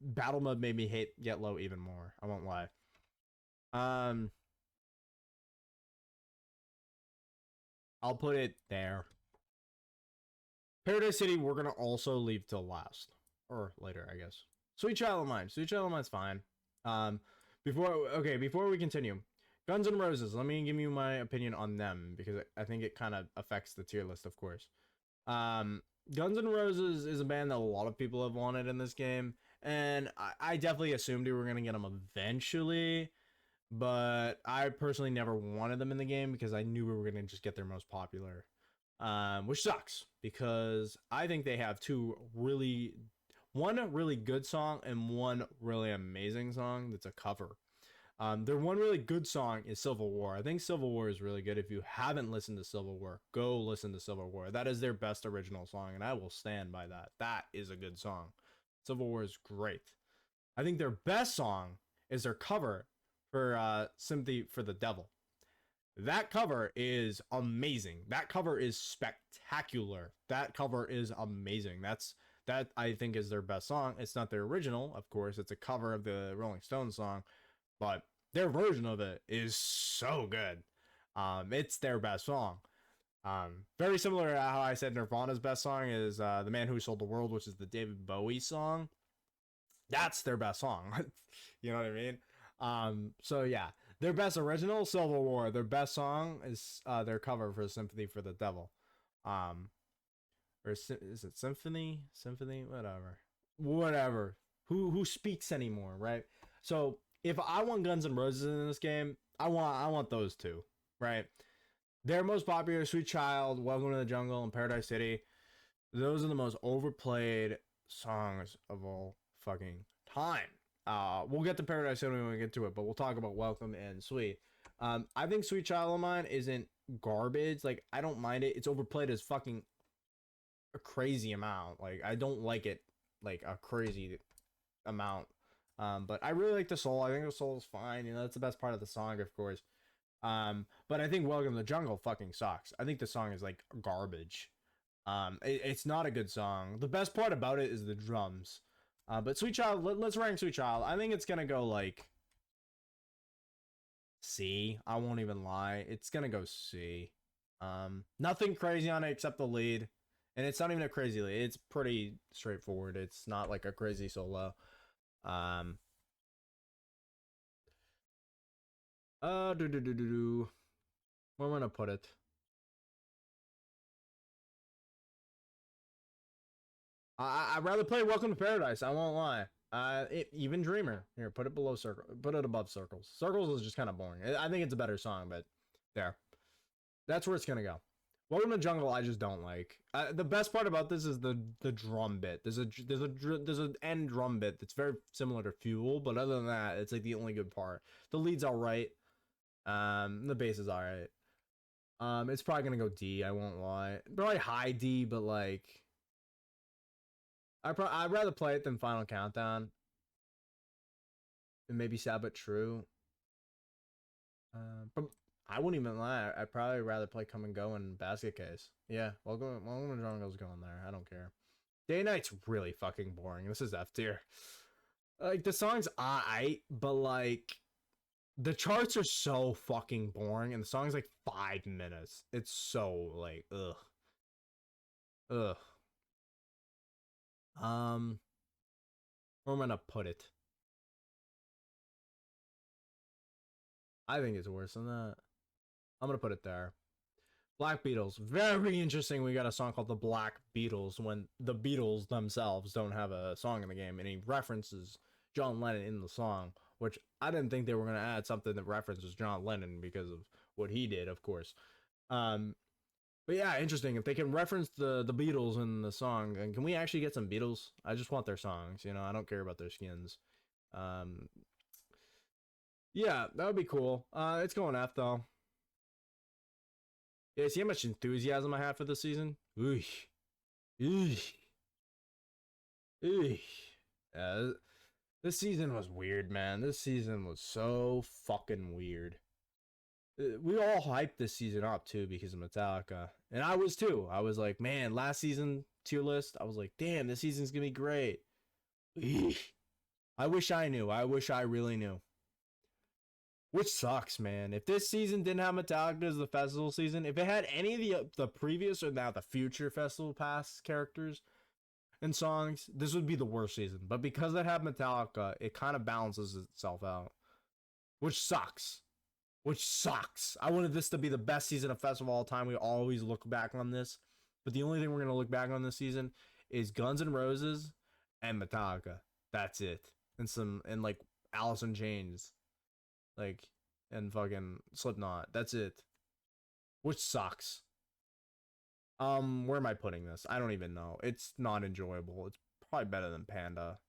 Battle Mode made me hate Get Low even more. I won't lie. Um, I'll put it there. Paradise City, we're gonna also leave till last or later, I guess. Sweet Child of Mine. Sweet Child of Mine's fine. Um, before we continue, Guns N' Roses. Let me give you my opinion on them because I think it kind of affects the tier list, of course. Um, Guns N' Roses is a band that a lot of people have wanted in this game, and I definitely assumed we were gonna get them eventually. But I personally never wanted them in the game because I knew we were gonna just get their most popular, which sucks because I think they have one really good song and one really amazing song that's a cover. Their one really good song is Civil War. I think Civil War is really good. If you haven't listened to Civil War, go listen to Civil War. That is their best original song, and I will stand by that. That is a good song. Civil War is great. I think their best song is their cover for Sympathy for the Devil. That cover is amazing. That cover is spectacular. That cover is amazing. That I think is their best song. It's not their original, of course. It's a cover of the Rolling Stones song, but their version of it is so good. It's their best song. Very similar to how I said Nirvana's best song is "The Man Who Sold the World," which is the David Bowie song. That's their best song. You know what I mean? So yeah, their best original, Civil War. Their best song is their cover for Sympathy for the Devil. Um, or is it Symphony? Symphony? Whatever. Who speaks anymore, right? So if I want Guns N' Roses in this game, I want those two, right? Their most popular, Sweet Child, Welcome to the Jungle, and Paradise City. Those are the most overplayed songs of all fucking time. We'll get to Paradise City when we get to it, but we'll talk about Welcome and Sweet. I think Sweet Child of Mine isn't garbage. Like, I don't mind it. It's overplayed as fucking a crazy amount. Like, I don't like it like a crazy amount. But I really like the soul. I think the soul is fine. You know, that's the best part of the song, of course. But I think Welcome to the Jungle fucking sucks. I think the song is like garbage. It's not a good song. The best part about it is the drums. But Sweet Child, let's rank Sweet Child. I think it's gonna go like C. I won't even lie. It's gonna go C. Nothing crazy on it except the lead, and it's not even a crazy lead. It's pretty straightforward. It's not like a crazy solo. Um. Where am I gonna put it? I'd rather play Welcome to Paradise. I won't lie. Even Dreamer. Here, put it below Circle. Put it above Circles. Circles is just kind of boring. I think it's a better song, but there. That's where it's gonna go. Welcome to Jungle, I just don't like. The best part about this is the drum bit. There's an end drum bit that's very similar to Fuel, but other than that, it's like the only good part. The lead's all right. The bass is all right. It's probably gonna go D. I won't lie. Probably high D, but like. I'd rather play it than Final Countdown. And maybe Sad But True. But I wouldn't even lie. I'd probably rather play Come and Go and Basket Case. Yeah, Welcome to Jungle's going there. I don't care. Day and Night's really fucking boring. This is F tier. Like, the song's alright, but like, the charts are so fucking boring, and the song's like 5 minutes. It's so like, ugh. Ugh. Where am I gonna put it? I think it's worse than that. I'm gonna put it there. Black Beatles, very interesting. We got a song called the Black Beatles when the Beatles themselves don't have a song in the game, and he references John Lennon in the song, which I didn't think they were gonna add something that references John Lennon because of what he did, of course. Um, But yeah, interesting. If they can reference the Beatles in the song, and can we actually get some Beatles? I just want their songs. You know, I don't care about their skins. Um, yeah, that would be cool. It's going F though. Yeah, see how much enthusiasm I have for this season? Ooh, ooh, ooh. Yeah, this season was weird, man. This season was so fucking weird. We all hyped this season up too because of Metallica, and I was too. I was like, man, last season tier list. I was like, damn, this season's gonna be great. I wish I knew. I wish I really knew. Which sucks, man. If this season didn't have Metallica as the festival season, if it had any of the previous or now the future festival pass characters and songs, this would be the worst season. But because it had Metallica, it kind of balances itself out, which sucks. Which sucks. I wanted this to be the best season of festival of all time. We always look back on this, but the only thing we're gonna look back on this season is Guns N' Roses and Metallica. That's it, and like Alice in Chains, like and fucking Slipknot. That's it. Which sucks. Where am I putting this? I don't even know. It's not enjoyable. It's probably better than Panda.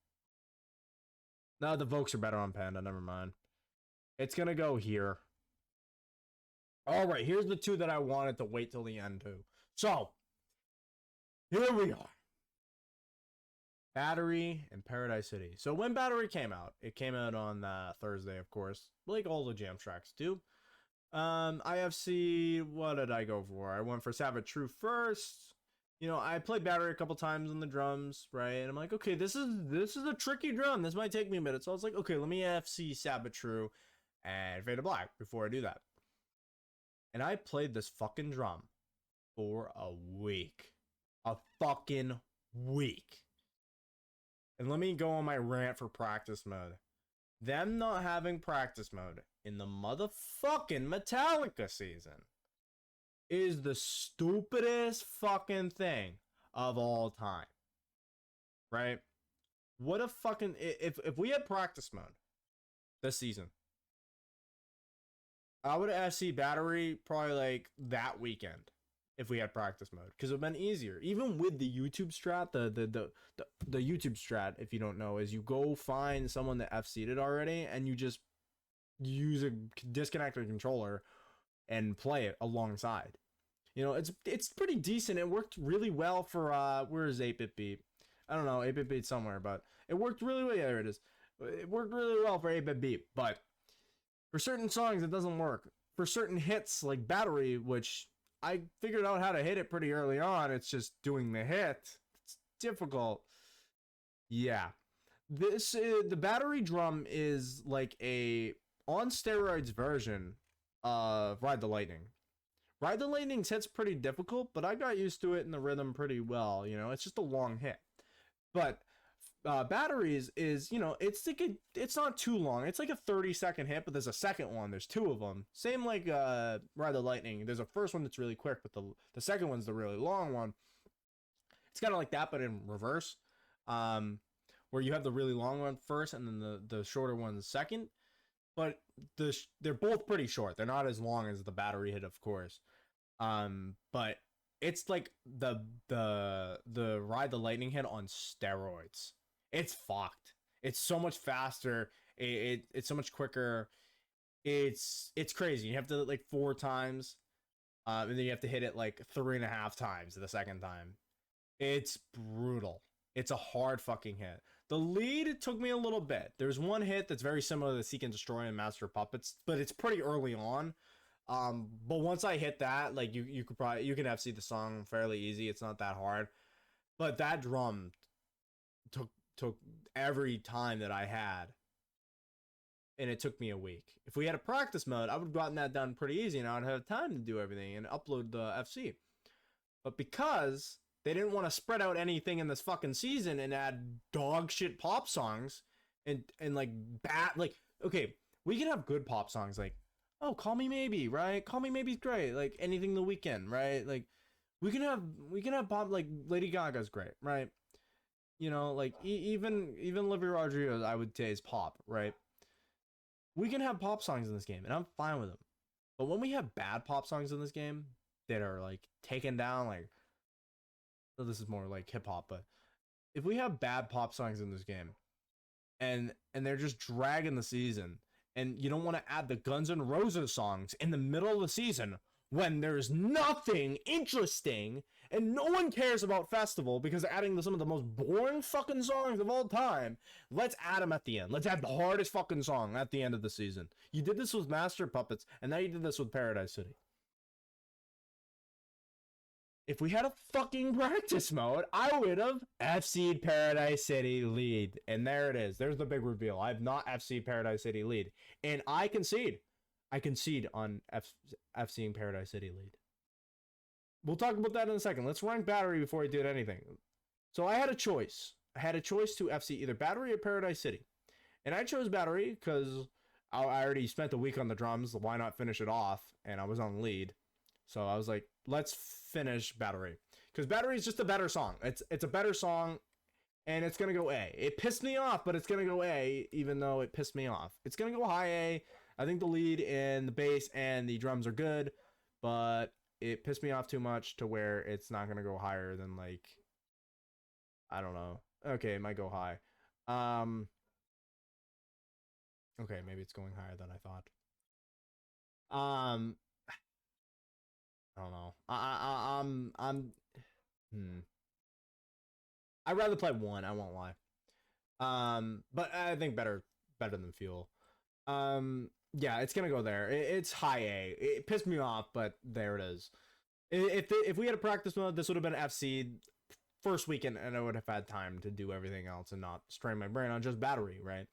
No, the Vokes are better on Panda. Never mind. It's gonna go here. All right, here's the two that I wanted to wait till the end to. So, here we are. Battery and Paradise City. So when Battery came out, it came out on Thursday, of course, like all the jam tracks do. IFC, what did I go for? I went for Savage True first. You know, I played Battery a couple times on the drums, right? And I'm like, okay, this is a tricky drum. This might take me a minute. So I was like, okay, let me FC Savage True and Fade to Black before I do that. And I played this fucking drum for a week. A fucking week. And let me go on my rant for practice mode. Them not having practice mode in the motherfucking Metallica season is the stupidest fucking thing of all time. Right? What a fucking... If we had practice mode this season, I would have FC Battery probably like that weekend if we had practice mode, because it would have been easier. Even with the YouTube strat, the YouTube strat, if you don't know, is you go find someone that FC'd it already and you just use a disconnected controller and play it alongside. You know, it's pretty decent. It worked really well for where is 8-Bit Beat? I don't know, 8-Bit Beat somewhere, but it worked really well. Yeah, there it is. It worked really well for 8-Bit Beat, but for certain songs, it doesn't work. For certain hits like Battery, which I figured out how to hit it pretty early on, it's just doing the hit. It's difficult. Yeah. The Battery drum is like a on steroids version of Ride the Lightning. Ride the Lightning's hit's pretty difficult, but I got used to it in the rhythm pretty well. You know, it's just a long hit. But Batteries is, you know, it's not too long. It's like a 30-second hit, but there's a second one. There's two of them. Same like Ride the Lightning. There's a first one that's really quick, but the second one's the really long one. It's kind of like that, but in reverse. Where you have the really long one first, and then the shorter one second. But they're both pretty short. They're not as long as the Battery hit, of course. But it's like the Ride the Lightning hit on steroids. It's fucked. It's so much faster. It's so much quicker. It's crazy. You have to like 4 times, and then you have to hit it like 3.5 times the second time. It's brutal. It's a hard fucking hit. The lead took me a little bit. There's one hit that's very similar to Seek and Destroy and Master of Puppets, but it's pretty early on. But once I hit that, like you can FC the song fairly easy. It's not that hard. But that drum took every time that I had, and it took me a week. If we had a practice mode, I would have gotten that done pretty easy, and I would have time to do everything and upload the FC. But because they didn't want to spread out anything in this fucking season and add dog shit pop songs and like bad, like, okay, we can have good pop songs like, oh, Call Me Maybe, right? Call Me Maybe's great. Like Anything the Weekend, right? Like we can have pop, like Lady Gaga's great, right? You know, like even Olivia Rodrigo, I would say, is pop, right? We can have pop songs in this game, and I'm fine with them. But when we have bad pop songs in this game, that are like taken down, like, so this is more like hip hop, but if we have bad pop songs in this game and they're just dragging the season, and you don't want to add the Guns N' Roses songs in the middle of the season when there's nothing interesting and no one cares about Festival because they're adding some of the most boring fucking songs of all time. Let's add them at the end. Let's add the hardest fucking song at the end of the season. You did this with Master Puppets, and now you did this with Paradise City. If we had a fucking practice mode, I would have FC'd Paradise City lead. And there it is. There's the big reveal. I've not FC'd Paradise City lead. And I concede. I concede on FC'ing Paradise City lead. We'll talk about that in a second. Let's rank Battery before I did anything. So I had a choice. I had a choice to FC either Battery or Paradise City. And I chose Battery because I already spent a week on the drums. Why not finish it off? And I was on lead. So I was like, let's finish Battery. Because Battery is just a better song. It's a better song, and it's going to go A. It pissed me off, but it's going to go A, even though it pissed me off. It's going to go high A. I think the lead and the bass and the drums are good, but it pissed me off too much to where it's not going to go higher than, like, I don't know. Okay, it might go high. Okay, maybe it's going higher than I thought. I don't know. I'd rather play one. I won't lie. But I think better than Fuel. Yeah, it's gonna go there. It's high A. It pissed me off, but there it is. If we had a practice mode, this would have been FC first weekend, and I would have had time to do everything else and not strain my brain on just Battery, right?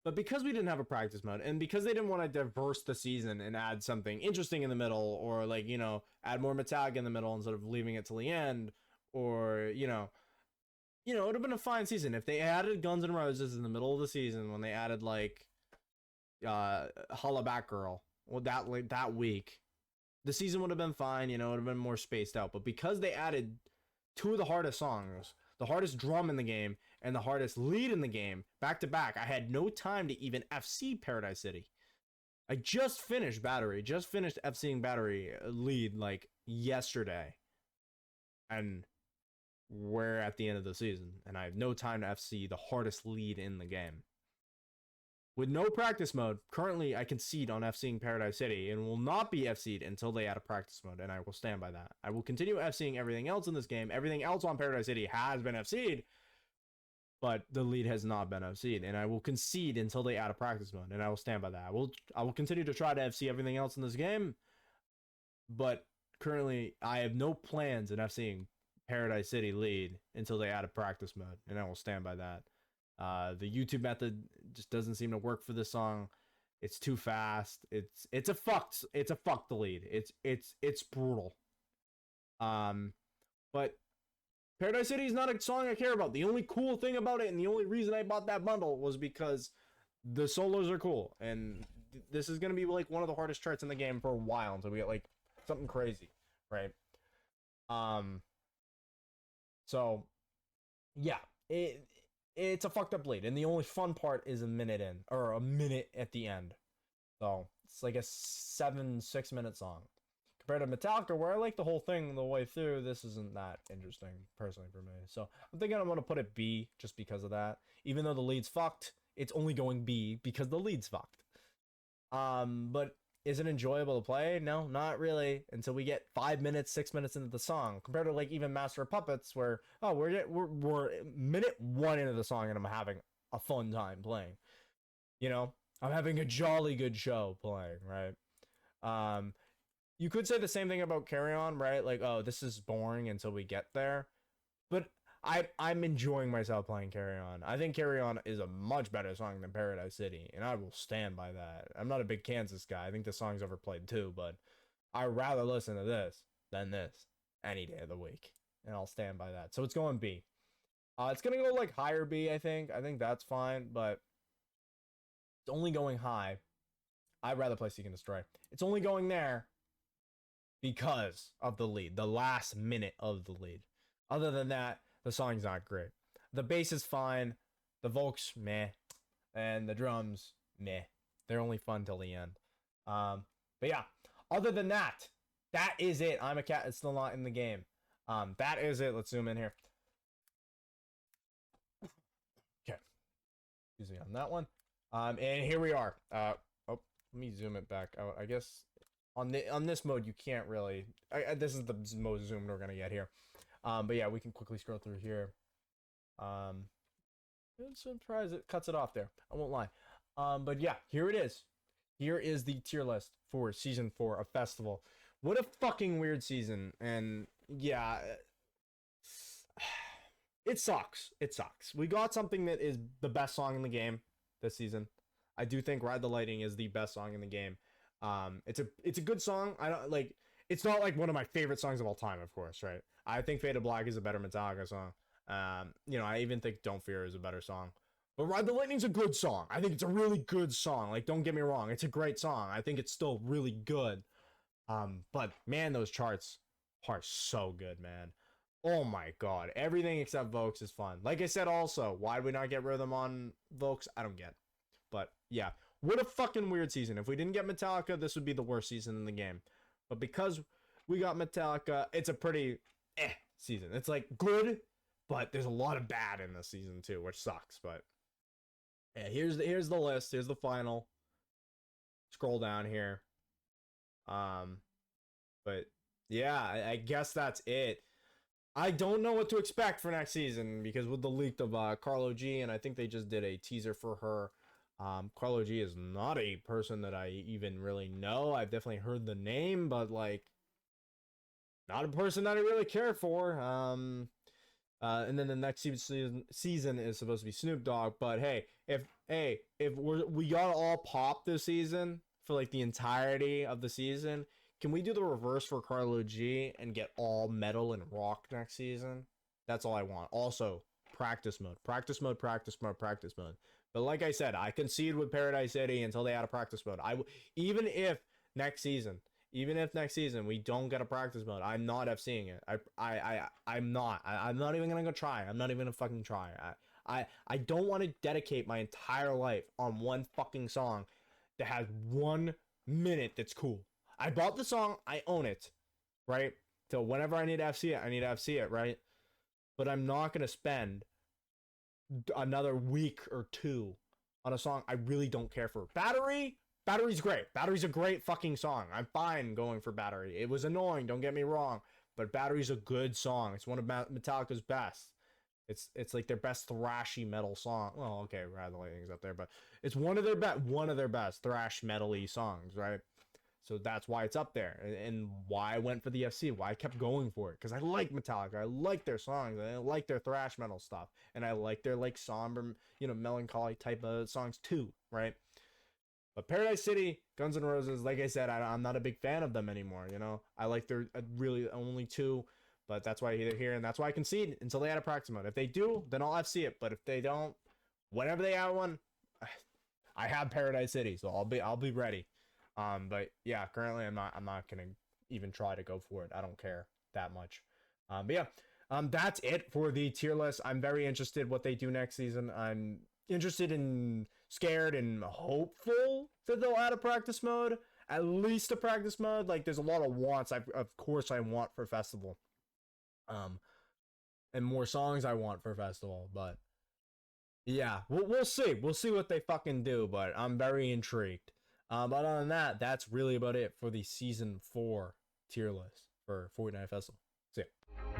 But because we didn't have a practice mode, and because they didn't want to diverse the season and add something interesting in the middle, or like, you know, add more Metallica in the middle instead of leaving it till the end, or, you know, it would have been a fine season if they added Guns N' Roses in the middle of the season when they added like Holla Back Girl. Well, that week, the season would have been fine. You know, it would have been more spaced out. But because they added two of the hardest songs, the hardest drum in the game and the hardest lead in the game back to back, I had no time to even FC Paradise City. I just finished Battery, just finished FCing Battery lead like yesterday, and we're at the end of the season, and I have no time to FC the hardest lead in the game. With no practice mode, currently I concede on FCing Paradise City and will not be FC'd until they add a practice mode, and I will stand by that. I will continue FCing everything else in this game. Everything else on Paradise City has been FC'd, but the lead has not been FC'd, and I will concede until they add a practice mode, and I will stand by that. I will continue to try to FC everything else in this game, but currently I have no plans in FCing Paradise City lead until they add a practice mode, and I will stand by that. The YouTube method just doesn't seem to work for this song. It's too fast. It's a fucked lead. It's brutal. But Paradise City is not a song I care about. The only cool thing about it, and the only reason I bought that bundle, was because the solos are cool, and this is gonna be like one of the hardest charts in the game for a while until we get like something crazy, right? So yeah, it's a fucked up lead, and the only fun part is a minute in, or a minute at the end. So it's like a 6-minute song. Compared to Metallica, where I like the whole thing the way through, this isn't that interesting, personally, for me. So I'm thinking I'm going to put it B, just because of that. Even though the lead's fucked, it's only going B, because the lead's fucked. But is it enjoyable to play? No, not really, until we get 5 minutes, 6 minutes into the song. Compared to like even Master of Puppets, where we're minute 1 into the song and I'm having a fun time playing. You know, I'm having a jolly good show playing, right? You could say the same thing about Carry On, right? Like, oh, this is boring until we get there. But I'm enjoying myself playing Carry On. I think Carry On is a much better song than Paradise City, and I will stand by that. I'm not a big Kansas guy. I think the song's overplayed too, but I'd rather listen to this than this any day of the week, and I'll stand by that. So it's going B. It's going to go like higher B, I think. I think that's fine, but it's only going high. I'd rather play Seek and Destroy. It's only going there because of the lead, the last minute of the lead. Other than that, the song's not great. The bass is fine, the vocals, meh, and the drums, meh. They're only fun till the end. But yeah, other than that, That is it. I'm a cat. It's still not in the game. That is it. Let's zoom in here. Okay. Excuse me on that one. And here we are. Oh, let me zoom it back out. I guess on this mode you can't really. This is the most zoomed we're gonna get here. But yeah, we can quickly scroll through here. I'm surprised it cuts it off there. I won't lie. But yeah, here it is. Here is the tier list for season 4 of Festival. What a fucking weird season. And yeah, it sucks. It sucks. We got something that is the best song in the game this season. I do think Ride the Lightning is the best song in the game. It's a good song. I don't like. It's not like one of my favorite songs of all time, of course, right? I think Faded Black is a better Metallica song. You know, I even think Don't Fear is a better song. But Ride the Lightning's a good song. I think it's a really good song. Like, don't get me wrong. It's a great song. I think it's still really good. But man, those charts are so good, man. Oh my god. Everything except Vokes is fun. Like I said also, why did we not get Rhythm on Vokes? I don't get. But yeah, what a fucking weird season. If we didn't get Metallica, this would be the worst season in the game. But because we got Metallica, it's a pretty season. It's like good, but there's a lot of bad in this season too, which sucks. But yeah, here's the list. Here's the final. Scroll down here. But yeah, I guess that's it. I don't know what to expect for next season because with the leak of Carlo G, and I think they just did a teaser for her. Carlo G is not a person that I even really know. I've definitely heard the name, but like, not a person that I really care for. And then the next season is supposed to be Snoop Dogg. But hey, if we got all pop this season for like the entirety of the season, can we do the reverse for Carlo G and get all metal and rock next season? That's all I want. Also, practice mode. Practice mode, practice mode, practice mode. But like I said, I concede with Paradise City until they add a practice mode. Even if next season we don't get a practice mode, I'm not FCing it. I'm not. I'm not even gonna go try. I'm not even gonna fucking try. I don't want to dedicate my entire life on one fucking song that has 1 minute that's cool. I bought the song, I own it, right? So whenever I need to FC it, I need to FC it, right? But I'm not gonna spend another week or 2 on a song I really don't care for. Battery's great. Battery's a great fucking song. I'm fine going for Battery. It was annoying, don't get me wrong, but Battery's a good song. It's one of Metallica's best. It's like their best thrashy metal song. Well, okay, Ride the Lightning's up there, but it's one of their best thrash metal-y songs, right? So that's why it's up there, and why I went for the FC, why I kept going for it, because I like Metallica, I like their songs, I like their thrash metal stuff, and I like their like somber, you know, melancholy type of songs too, right? But Paradise City, Guns N' Roses, like I said, I'm not a big fan of them anymore, you know? I like their really only 2, but that's why they're here, and that's why I concede until they add a practice mode. If they do, then I'll FC it, but if they don't, whenever they add one, I have Paradise City, so I'll be ready. But yeah, currently I'm not gonna even try to go for it. I don't care that much. But yeah, that's it for the tier list. I'm very interested what they do next season. I'm interested in, scared, and hopeful that they'll add a practice mode. At least a practice mode. Like, there's a lot of wants. Of course I want for Festival. And more songs I want for Festival, but yeah, we'll see. We'll see what they fucking do, but I'm very intrigued. But other than that, that's really about it for the season 4 tier list for Fortnite Festival. See ya.